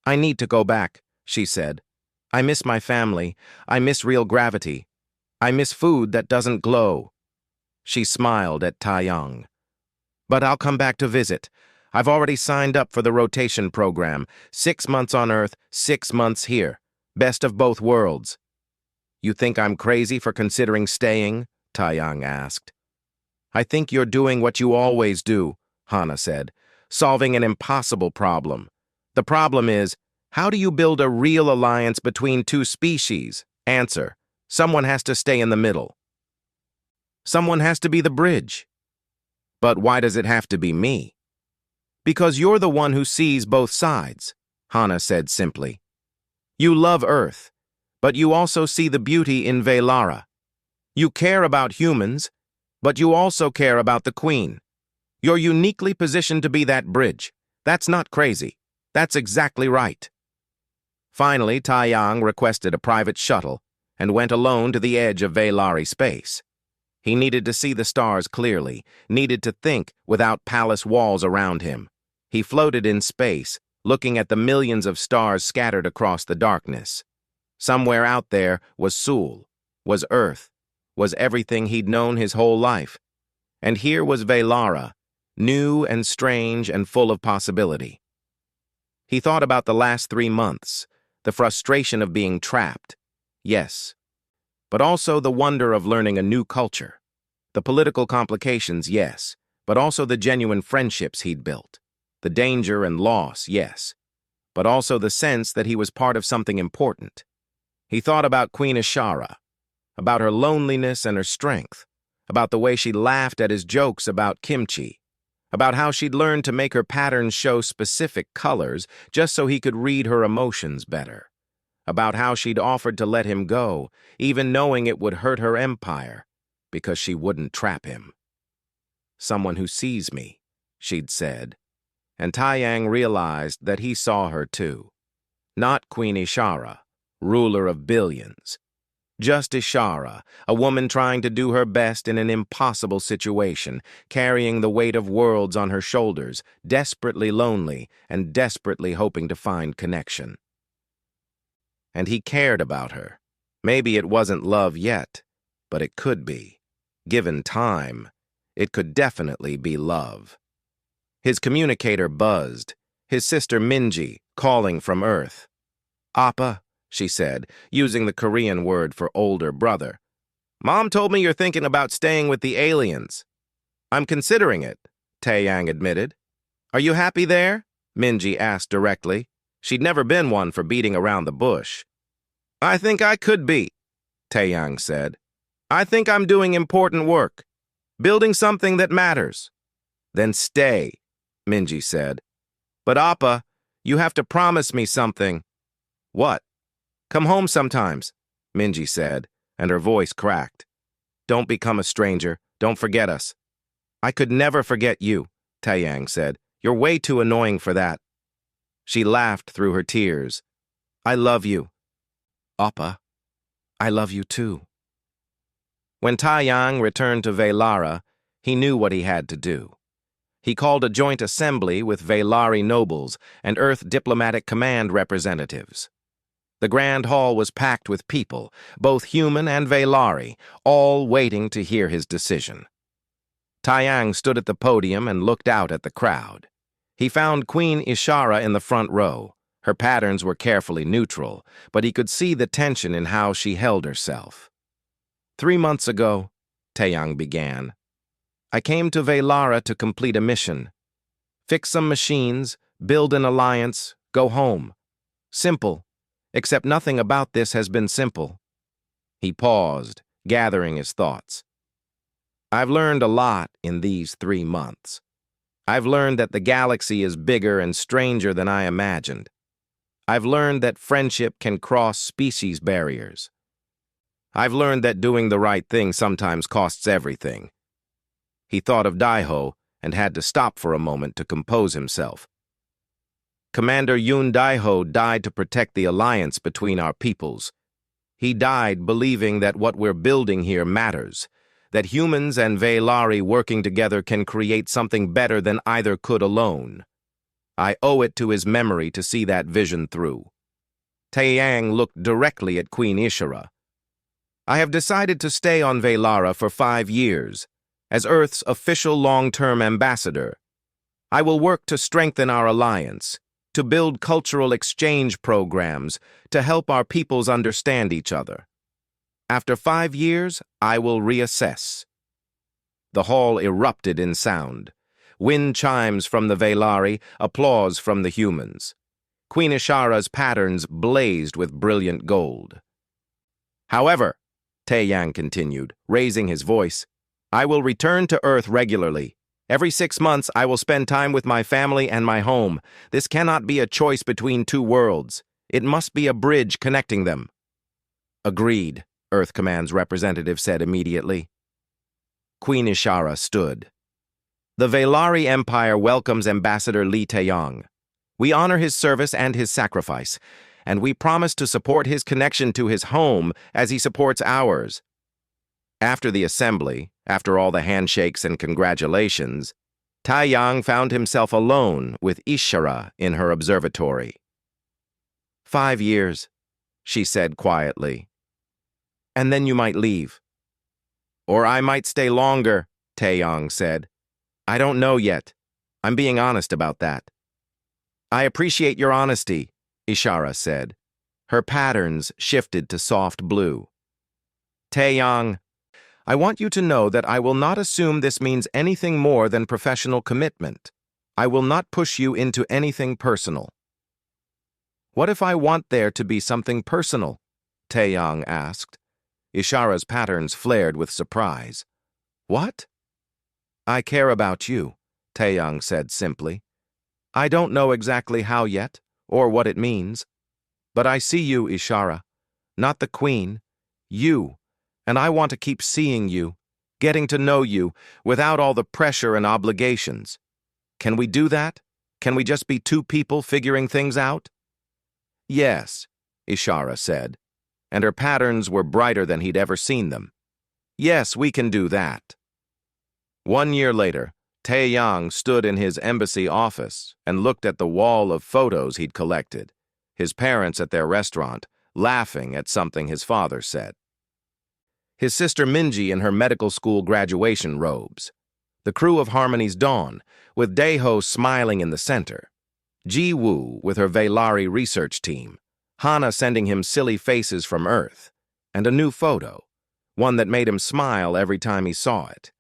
"I need to go back," she said. "I miss my family. I miss real gravity. I miss food that doesn't glow." She smiled at Taiyang. But I'll come back to visit. I've already signed up for the rotation program. 6 months on Earth, 6 months here. Best of both worlds. You think I'm crazy for considering staying? Taiyang asked. I think you're doing what you always do, Hana said, solving an impossible problem. The problem is, how do you build a real alliance between two species? Answer, someone has to stay in the middle. Someone has to be the bridge. But why does it have to be me? Because you're the one who sees both sides, Hana said simply. You love Earth, but you also see the beauty in Velara. You care about humans, but you also care about the Queen. You're uniquely positioned to be that bridge. That's not crazy. That's exactly right. Finally, Taiyang requested a private shuttle and went alone to the edge of Velari space. He needed to see the stars clearly, needed to think without palace walls around him. He floated in space, looking at the millions of stars scattered across the darkness. Somewhere out there was Sul, was Earth, was everything he'd known his whole life. And here was Velara, new and strange and full of possibility. He thought about the last 3 months, the frustration of being trapped, yes, but also the wonder of learning a new culture. The political complications, yes, but also the genuine friendships he'd built. The danger and loss, yes, but also the sense that he was part of something important. He thought about Queen Ishara, about her loneliness and her strength, about the way she laughed at his jokes about kimchi, about how she'd learned to make her patterns show specific colors just so he could read her emotions better, about how she'd offered to let him go, even knowing it would hurt her empire, because she wouldn't trap him. Someone who sees me, she'd said, and Taiyang realized that he saw her too. Not Queen Ishara, ruler of billions. Just Ishara, a woman trying to do her best in an impossible situation, carrying the weight of worlds on her shoulders, desperately lonely and desperately hoping to find connection. And he cared about her. Maybe it wasn't love yet, but it could be. Given time, it could definitely be love. His communicator buzzed, his sister Minji calling from Earth. Appa, she said, using the Korean word for older brother. Mom told me you're thinking about staying with the aliens. I'm considering it, Taeyang admitted. Are you happy there? Minji asked directly. She'd never been one for beating around the bush. I think I could be, Taeyang said. I think I'm doing important work, building something that matters. Then stay, Minji said. But Appa, you have to promise me something. What? Come home sometimes, Minji said, and her voice cracked. Don't become a stranger. Don't forget us. I could never forget you, Taeyang said. You're way too annoying for that. She laughed through her tears. I love you. Appa, I love you too. When Taeyang returned to Velara, he knew what he had to do. He called a joint assembly with Velari nobles and Earth Diplomatic Command representatives. The Grand Hall was packed with people, both human and Velari, all waiting to hear his decision. Taeyang stood at the podium and looked out at the crowd. He found Queen Ishara in the front row. Her patterns were carefully neutral, but he could see the tension in how she held herself. 3 months ago, Taeyang began, I came to Velara to complete a mission. Fix some machines, build an alliance, go home. Simple, except nothing about this has been simple. He paused, gathering his thoughts. I've learned a lot in these 3 months. I've learned that the galaxy is bigger and stranger than I imagined. I've learned that friendship can cross species barriers. I've learned that doing the right thing sometimes costs everything. He thought of Daiho and had to stop for a moment to compose himself. Commander Yun Daiho died to protect the alliance between our peoples. He died believing that what we're building here matters, that humans and Velari working together can create something better than either could alone. I owe it to his memory to see that vision through. Taeyang looked directly at Queen Ishara. I have decided to stay on Velara for 5 years. as Earth's official long-term ambassador. I will work to strengthen our alliance, to build cultural exchange programs, to help our peoples understand each other. After 5 years, I will reassess. The hall erupted in sound. Wind chimes from the Velari, applause from the humans. Queen Ishara's patterns blazed with brilliant gold. However, Taeyang continued, raising his voice, I will return to Earth regularly. Every 6 months, I will spend time with my family and my home. This cannot be a choice between two worlds. It must be a bridge connecting them. Agreed, Earth Command's representative said immediately. Queen Ishara stood. The Velari Empire welcomes Ambassador Li Taeyang. We honor his service and his sacrifice, and we promise to support his connection to his home as he supports ours. After the assembly, after all the handshakes and congratulations, Taeyang found himself alone with Ishara in her observatory. 5 years, she said quietly. And then you might leave. Or I might stay longer, Taeyang said. I don't know yet. I'm being honest about that. I appreciate your honesty, Ishara said. Her patterns shifted to soft blue. Taeyang, I want you to know that I will not assume this means anything more than professional commitment. I will not push you into anything personal. What if I want there to be something personal? Taeyang asked. Ishara's patterns flared with surprise. What? I care about you, Taeyang said simply. I don't know exactly how yet, or what it means. But I see you, Ishara, not the queen, you, and I want to keep seeing you, getting to know you, without all the pressure and obligations. Can we do that? Can we just be two people figuring things out? Yes, Ishara said, and her patterns were brighter than he'd ever seen them. Yes, we can do that. 1 year later, Taeyang stood in his embassy office and looked at the wall of photos he'd collected, his parents at their restaurant, laughing at something his father said. His sister Minji in her medical school graduation robes. The crew of Harmony's Dawn, with Daeho smiling in the center. Ji-woo with her Velari research team. Hana sending him silly faces from Earth. And a new photo, one that made him smile every time he saw it.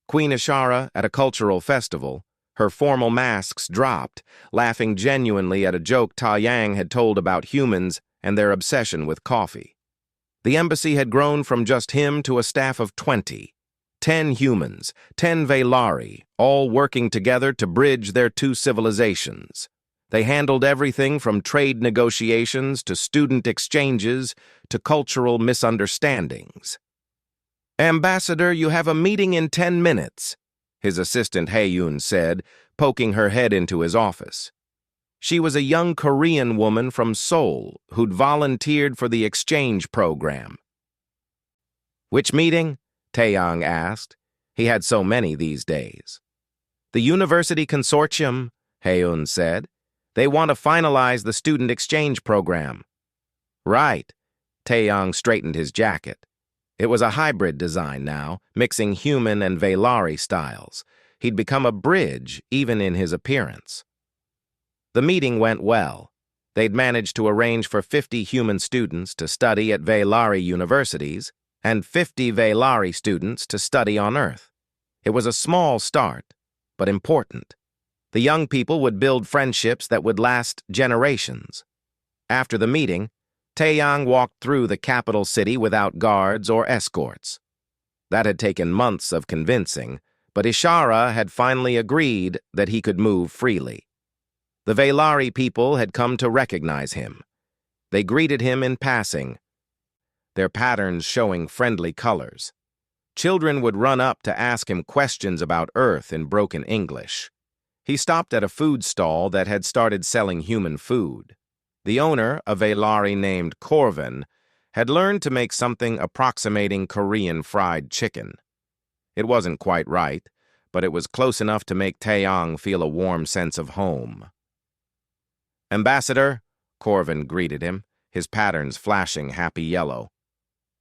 Queen Ishara at a cultural festival, her formal masks dropped, laughing genuinely at a joke Taeyang had told about humans and their obsession with coffee. The embassy had grown from just him to a staff of 20. 10 humans, 10 Velari, all working together to bridge their two civilizations. They handled everything from trade negotiations to student exchanges to cultural misunderstandings. Ambassador, you have a meeting in 10 minutes, his assistant Hae-yoon said, poking her head into his office. She was a young Korean woman from Seoul who'd volunteered for the exchange program. Which meeting? Taeyang asked. He had so many these days. The University Consortium, Hae-yoon said. They want to finalize the student exchange program. Right. Taeyang straightened his jacket. It was a hybrid design now, mixing human and Velari styles. He'd become a bridge, even in his appearance. The meeting went well. They'd managed to arrange for 50 human students to study at Velari universities and 50 Velari students to study on Earth. It was a small start, but important. The young people would build friendships that would last generations. After the meeting, Taeyang walked through the capital city without guards or escorts. That had taken months of convincing, but Ishara had finally agreed that he could move freely. The Velari people had come to recognize him. They greeted him in passing, their patterns showing friendly colors. Children would run up to ask him questions about Earth in broken English. He stopped at a food stall that had started selling human food. The owner, a Velari named Corvin, had learned to make something approximating Korean fried chicken. It wasn't quite right, but it was close enough to make Taeyang feel a warm sense of home. Ambassador, Corvin greeted him, his patterns flashing happy yellow.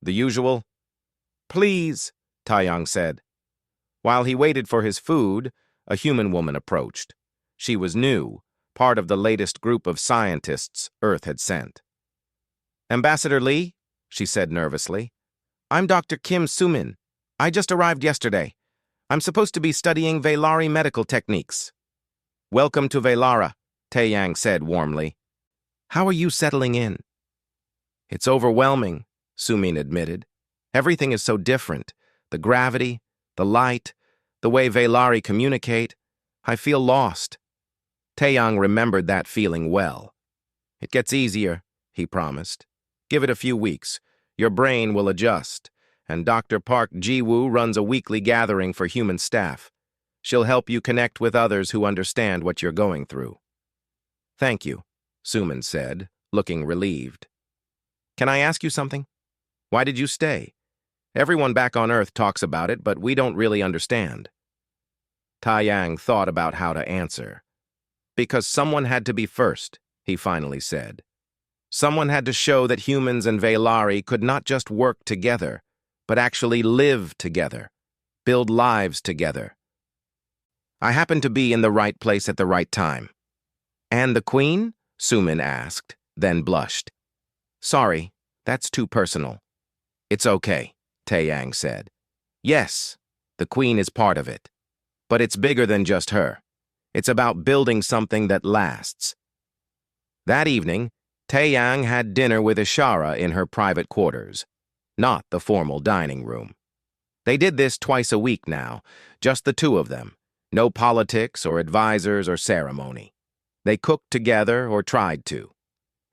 The usual? Please, Taeyang said. While he waited for his food, a human woman approached. She was new, part of the latest group of scientists Earth had sent. "Ambassador Lee," she said nervously, "I'm Dr. Kim Sumin. I just arrived yesterday. I'm supposed to be studying Velari medical techniques." "Welcome to Velara," Taeyang said warmly. "How are you settling in?" "It's overwhelming," Sumin admitted. "Everything is so different. The gravity, the light, the way Velari communicate. I feel lost." Taeyang remembered that feeling well. "It gets easier," he promised. "Give it a few weeks. Your brain will adjust, and Dr. Park Ji-woo runs a weekly gathering for human staff. She'll help you connect with others who understand what you're going through." "Thank you," Suman said, looking relieved. "Can I ask you something? Why did you stay? Everyone back on Earth talks about it, but we don't really understand." Taeyang thought about how to answer. "Because someone had to be first," he finally said. "Someone had to show that humans and Velari could not just work together, but actually live together, build lives together. I happened to be in the right place at the right time." "And the Queen?" Sumin asked, then blushed. "Sorry, that's too personal." "It's okay," Taeyang said. "Yes, the Queen is part of it. But it's bigger than just her. It's about building something that lasts." That evening, Taeyang had dinner with Ishara in her private quarters, not the formal dining room. They did this twice a week now, just the two of them. No politics or advisors or ceremony. They cooked together or tried to.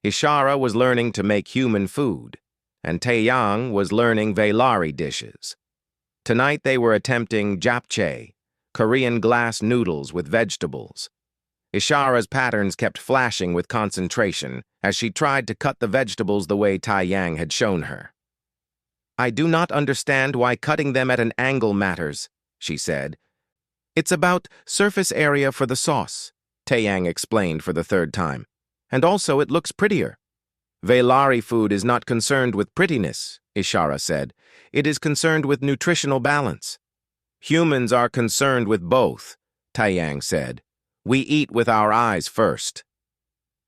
Ishara was learning to make human food, and Taeyang was learning Velari dishes. Tonight they were attempting japchae, Korean glass noodles with vegetables. Ishara's patterns kept flashing with concentration as she tried to cut the vegetables the way Taeyang had shown her. "I do not understand why cutting them at an angle matters," she said. "It's about surface area for the sauce," Taeyang explained for the third time. "And also it looks prettier." "Velari food is not concerned with prettiness," Ishara said. "It is concerned with nutritional balance." "Humans are concerned with both," Taeyang said. "We eat with our eyes first."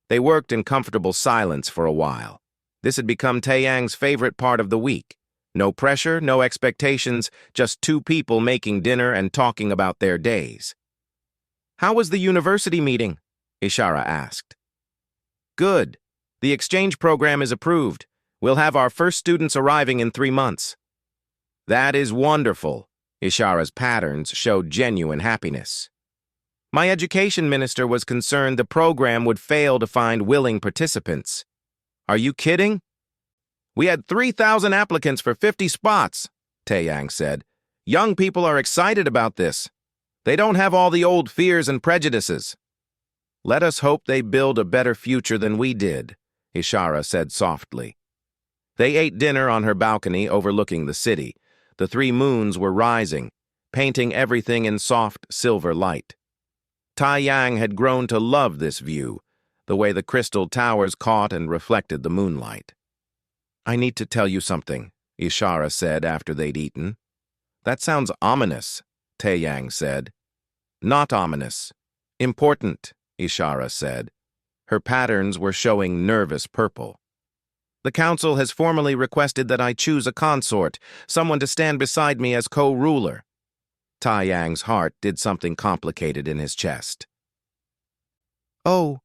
They worked in comfortable silence for a while. This had become Taeyang's favorite part of the week. No pressure, no expectations, just two people making dinner and talking about their days. "How was the university meeting?" Ishara asked. "Good. The exchange program is approved. We'll have our first students arriving in 3 months." "That is wonderful." Ishara's patterns showed genuine happiness. "My education minister was concerned the program would fail to find willing participants." "Are you kidding?" "We had 3,000 applicants for 50 spots," Taeyang said. "Young people are excited about this. They don't have all the old fears and prejudices." "Let us hope they build a better future than we did," Ishara said softly. They ate dinner on her balcony overlooking the city. The 3 moons were rising, painting everything in soft silver light. Taeyang had grown to love this view, the way the crystal towers caught and reflected the moonlight. "I need to tell you something," Ishara said after they'd eaten. "That sounds ominous," Taeyang said. "Not ominous. Important," Ishara said. Her patterns were showing nervous purple. "The council has formally requested that I choose a consort, someone to stand beside me as co-ruler." Taeyang's heart did something complicated in his chest. "Oh,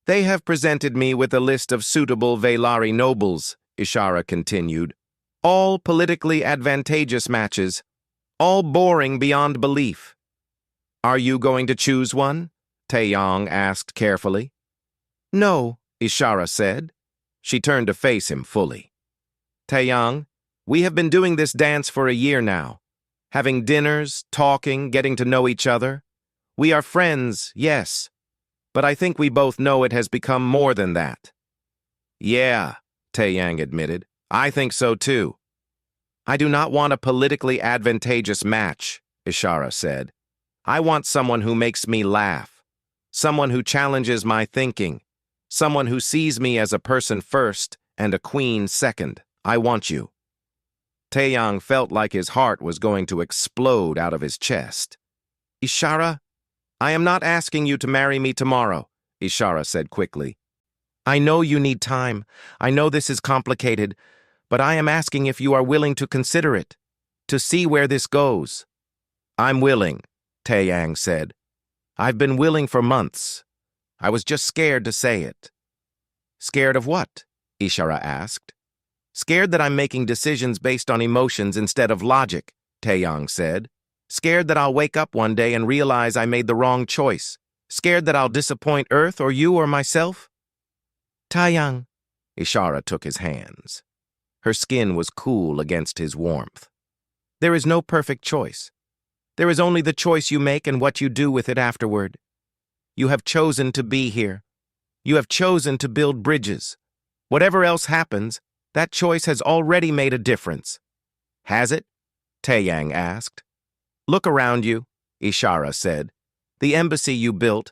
they have presented me with a list of suitable Velari nobles," Ishara continued. "All politically advantageous matches, all boring beyond belief." "Are you going to choose one?" Taeyang asked carefully. "No," Ishara said. She turned to face him fully. "Taeyang, we have been doing this dance for a year now. Having dinners, talking, getting to know each other. We are friends, yes. But I think we both know it has become more than that." "Yeah," Taeyang admitted. "I think so too." "I do not want a politically advantageous match," Ishara said. "I want someone who makes me laugh. Someone who challenges my thinking. Someone who sees me as a person first and a queen second. I want you." Taeyang felt like his heart was going to explode out of his chest. Ishara, I am not asking you to marry me tomorrow, Ishara said quickly. I know you need time. I know this is complicated, but I am asking if you are willing to consider it, to see where this goes. I'm willing, Taeyang said. I've been willing for months. I was just scared to say it. Scared of what? Ishara asked. Scared that I'm making decisions based on emotions instead of logic, Taeyang said. Scared that I'll wake up one day and realize I made the wrong choice. Scared that I'll disappoint Earth or you or myself? Taeyang, Ishara took his hands. Her skin was cool against his warmth. There is no perfect choice. There is only the choice you make and what you do with it afterward. You have chosen to be here. You have chosen to build bridges. Whatever else happens, that choice has already made a difference. Has it? Taeyang asked. Look around you, Ishara said. The embassy you built,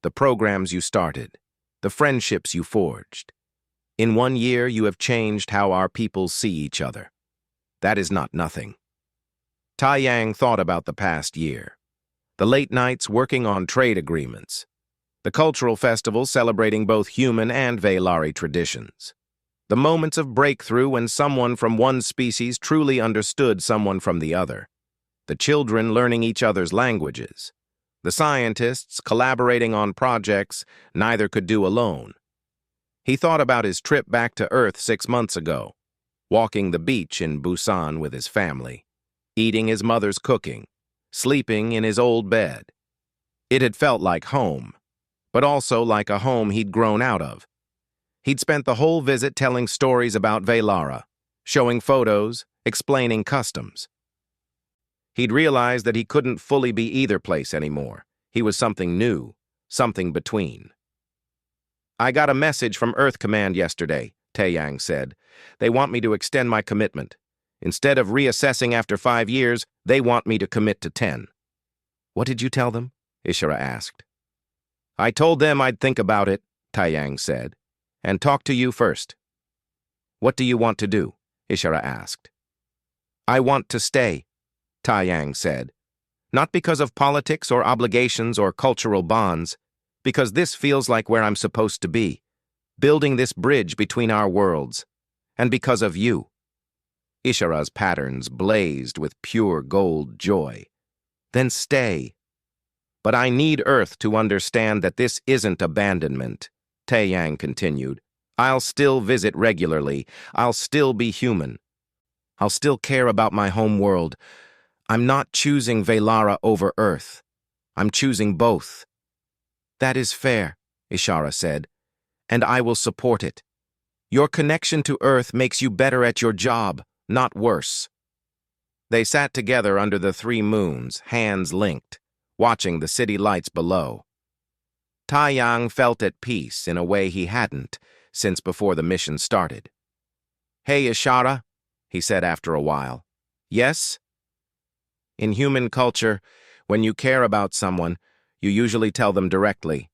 the programs you started, the friendships you forged. In 1 year, you have changed how our people see each other. That is not nothing. Taeyang thought about the past year. The late nights working on trade agreements. The cultural festivals celebrating both human and Veilari traditions. The moments of breakthrough when someone from one species truly understood someone from the other. The children learning each other's languages. The scientists collaborating on projects neither could do alone. He thought about his trip back to Earth 6 months ago, walking the beach in Busan with his family, eating his mother's cooking, sleeping in his old bed. It had felt like home, but also like a home he'd grown out of. He'd spent the whole visit telling stories about Velara, showing photos, explaining customs. He'd realized that he couldn't fully be either place anymore. He was something new, something between. I got a message from Earth Command yesterday, Taeyang said. They want me to extend my commitment. Instead of reassessing after 5 years, they want me to commit to 10. What did you tell them? Ishara asked. I told them I'd think about it, Taeyang said, and talk to you first. What do you want to do? Ishara asked. I want to stay, Taeyang said. Not because of politics or obligations or cultural bonds, because this feels like where I'm supposed to be, building this bridge between our worlds, and because of you. Ishara's patterns blazed with pure gold joy. Then stay. But I need Earth to understand that this isn't abandonment, Taeyang continued. I'll still visit regularly. I'll still be human. I'll still care about my home world. I'm not choosing Velara over Earth. I'm choosing both. That is fair, Ishara said, and I will support it. Your connection to Earth makes you better at your job, not worse. They sat together under the 3 moons, hands linked, watching the city lights below. Taeyang felt at peace in a way he hadn't since before the mission started. Hey, Ishara, he said after a while. Yes? In human culture, when you care about someone, you usually tell them directly.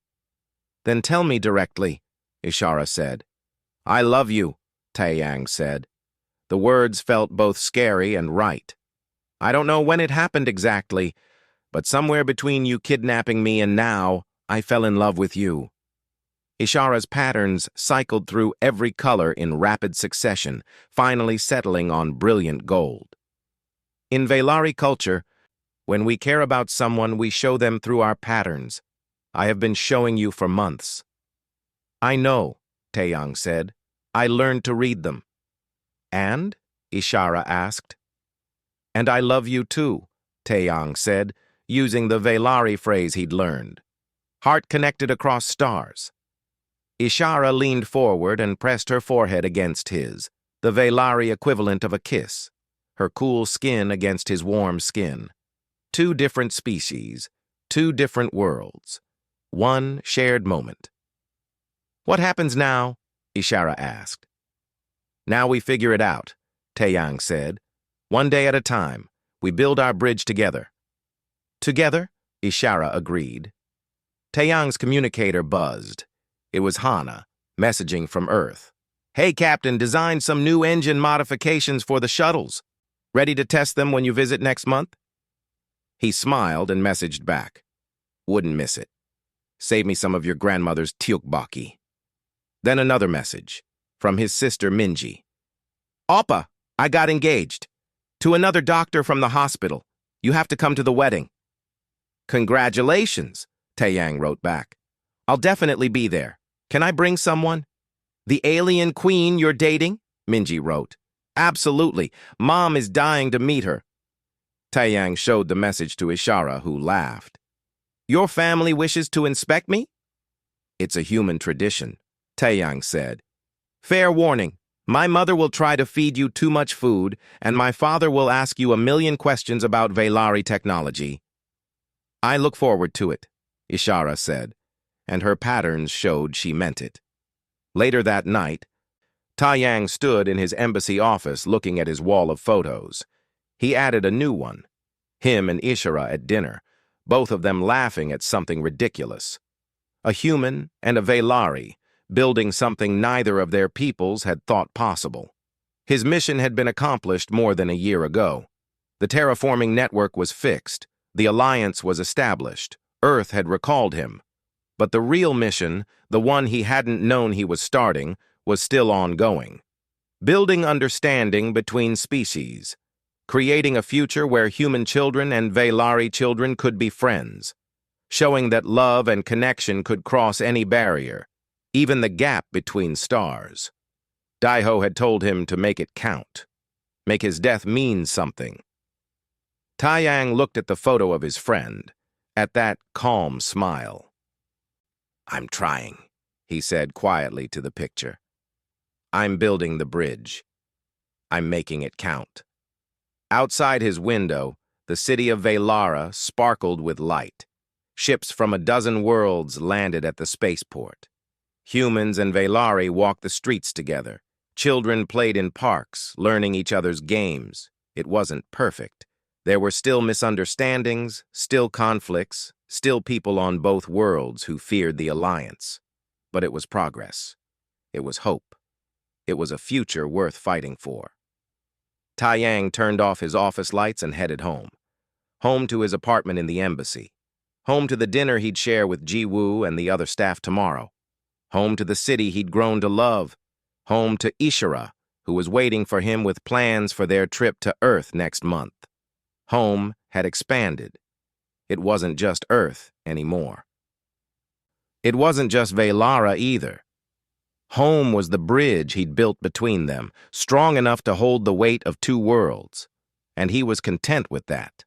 Then tell me directly, Ishara said. I love you, Taeyang said. The words felt both scary and right. I don't know when it happened exactly, but somewhere between you kidnapping me and now, I fell in love with you. Ishara's patterns cycled through every color in rapid succession, finally settling on brilliant gold. In Veilari culture, when we care about someone, we show them through our patterns. I have been showing you for months. I know, Taeyang said. I learned to read them. And? Ishara asked. And I love you too, Taeyang said, using the Veilari phrase he'd learned. Heart connected across stars. Ishara leaned forward and pressed her forehead against his, the Veilari equivalent of a kiss, her cool skin against his warm skin. 2 different species, 2 different worlds, 1 shared moment. What happens now? Ishara asked. Now we figure it out, Taeyang said. 1 day at a time, we build our bridge together. Together? Ishara agreed. Taeyang's communicator buzzed. It was Hana, messaging from Earth. Hey, Captain, designed some new engine modifications for the shuttles. Ready to test them when you visit next month? He smiled and messaged back. Wouldn't miss it. Save me some of your grandmother's tiukbaki. Then another message, from his sister Minji. Oppa, I got engaged. To another doctor from the hospital. You have to come to the wedding. Congratulations, Taeyang wrote back. I'll definitely be there. Can I bring someone? The alien queen you're dating? Minji wrote. Absolutely. Mom is dying to meet her. Taeyang showed the message to Ishara, who laughed. Your family wishes to inspect me? It's a human tradition, Taeyang said. Fair warning. My mother will try to feed you too much food, and my father will ask you a million questions about Velari technology. I look forward to it, Ishara said, and her patterns showed she meant it. Later that night, Taeyang stood in his embassy office looking at his wall of photos. He added a new one. Him and Ishara at dinner, both of them laughing at something ridiculous. A human and a Velari, building something neither of their peoples had thought possible. His mission had been accomplished more than a year ago. The terraforming network was fixed. The alliance was established. Earth had recalled him. But the real mission, the one he hadn't known he was starting, was still ongoing. Building understanding between species. Creating a future where human children and Velari children could be friends. Showing that love and connection could cross any barrier, even the gap between stars. Daiho had told him to make it count. Make his death mean something. Taeyang looked at the photo of his friend, at that calm smile. I'm trying, he said quietly to the picture. I'm building the bridge. I'm making it count. Outside his window, the city of Velara sparkled with light. Ships from a dozen worlds landed at the spaceport. Humans and Velari walked the streets together. Children played in parks, learning each other's games. It wasn't perfect. There were still misunderstandings, still conflicts, still people on both worlds who feared the alliance. But it was progress. It was hope. It was a future worth fighting for. Taeyang turned off his office lights and headed home. Home to his apartment in the embassy. Home to the dinner he'd share with Ji-woo and the other staff tomorrow. Home to the city he'd grown to love. Home to Ishara, who was waiting for him with plans for their trip to Earth next month. Home had expanded. It wasn't just Earth anymore. It wasn't just Velara either. Home was the bridge he'd built between them, strong enough to hold the weight of two worlds, and he was content with that.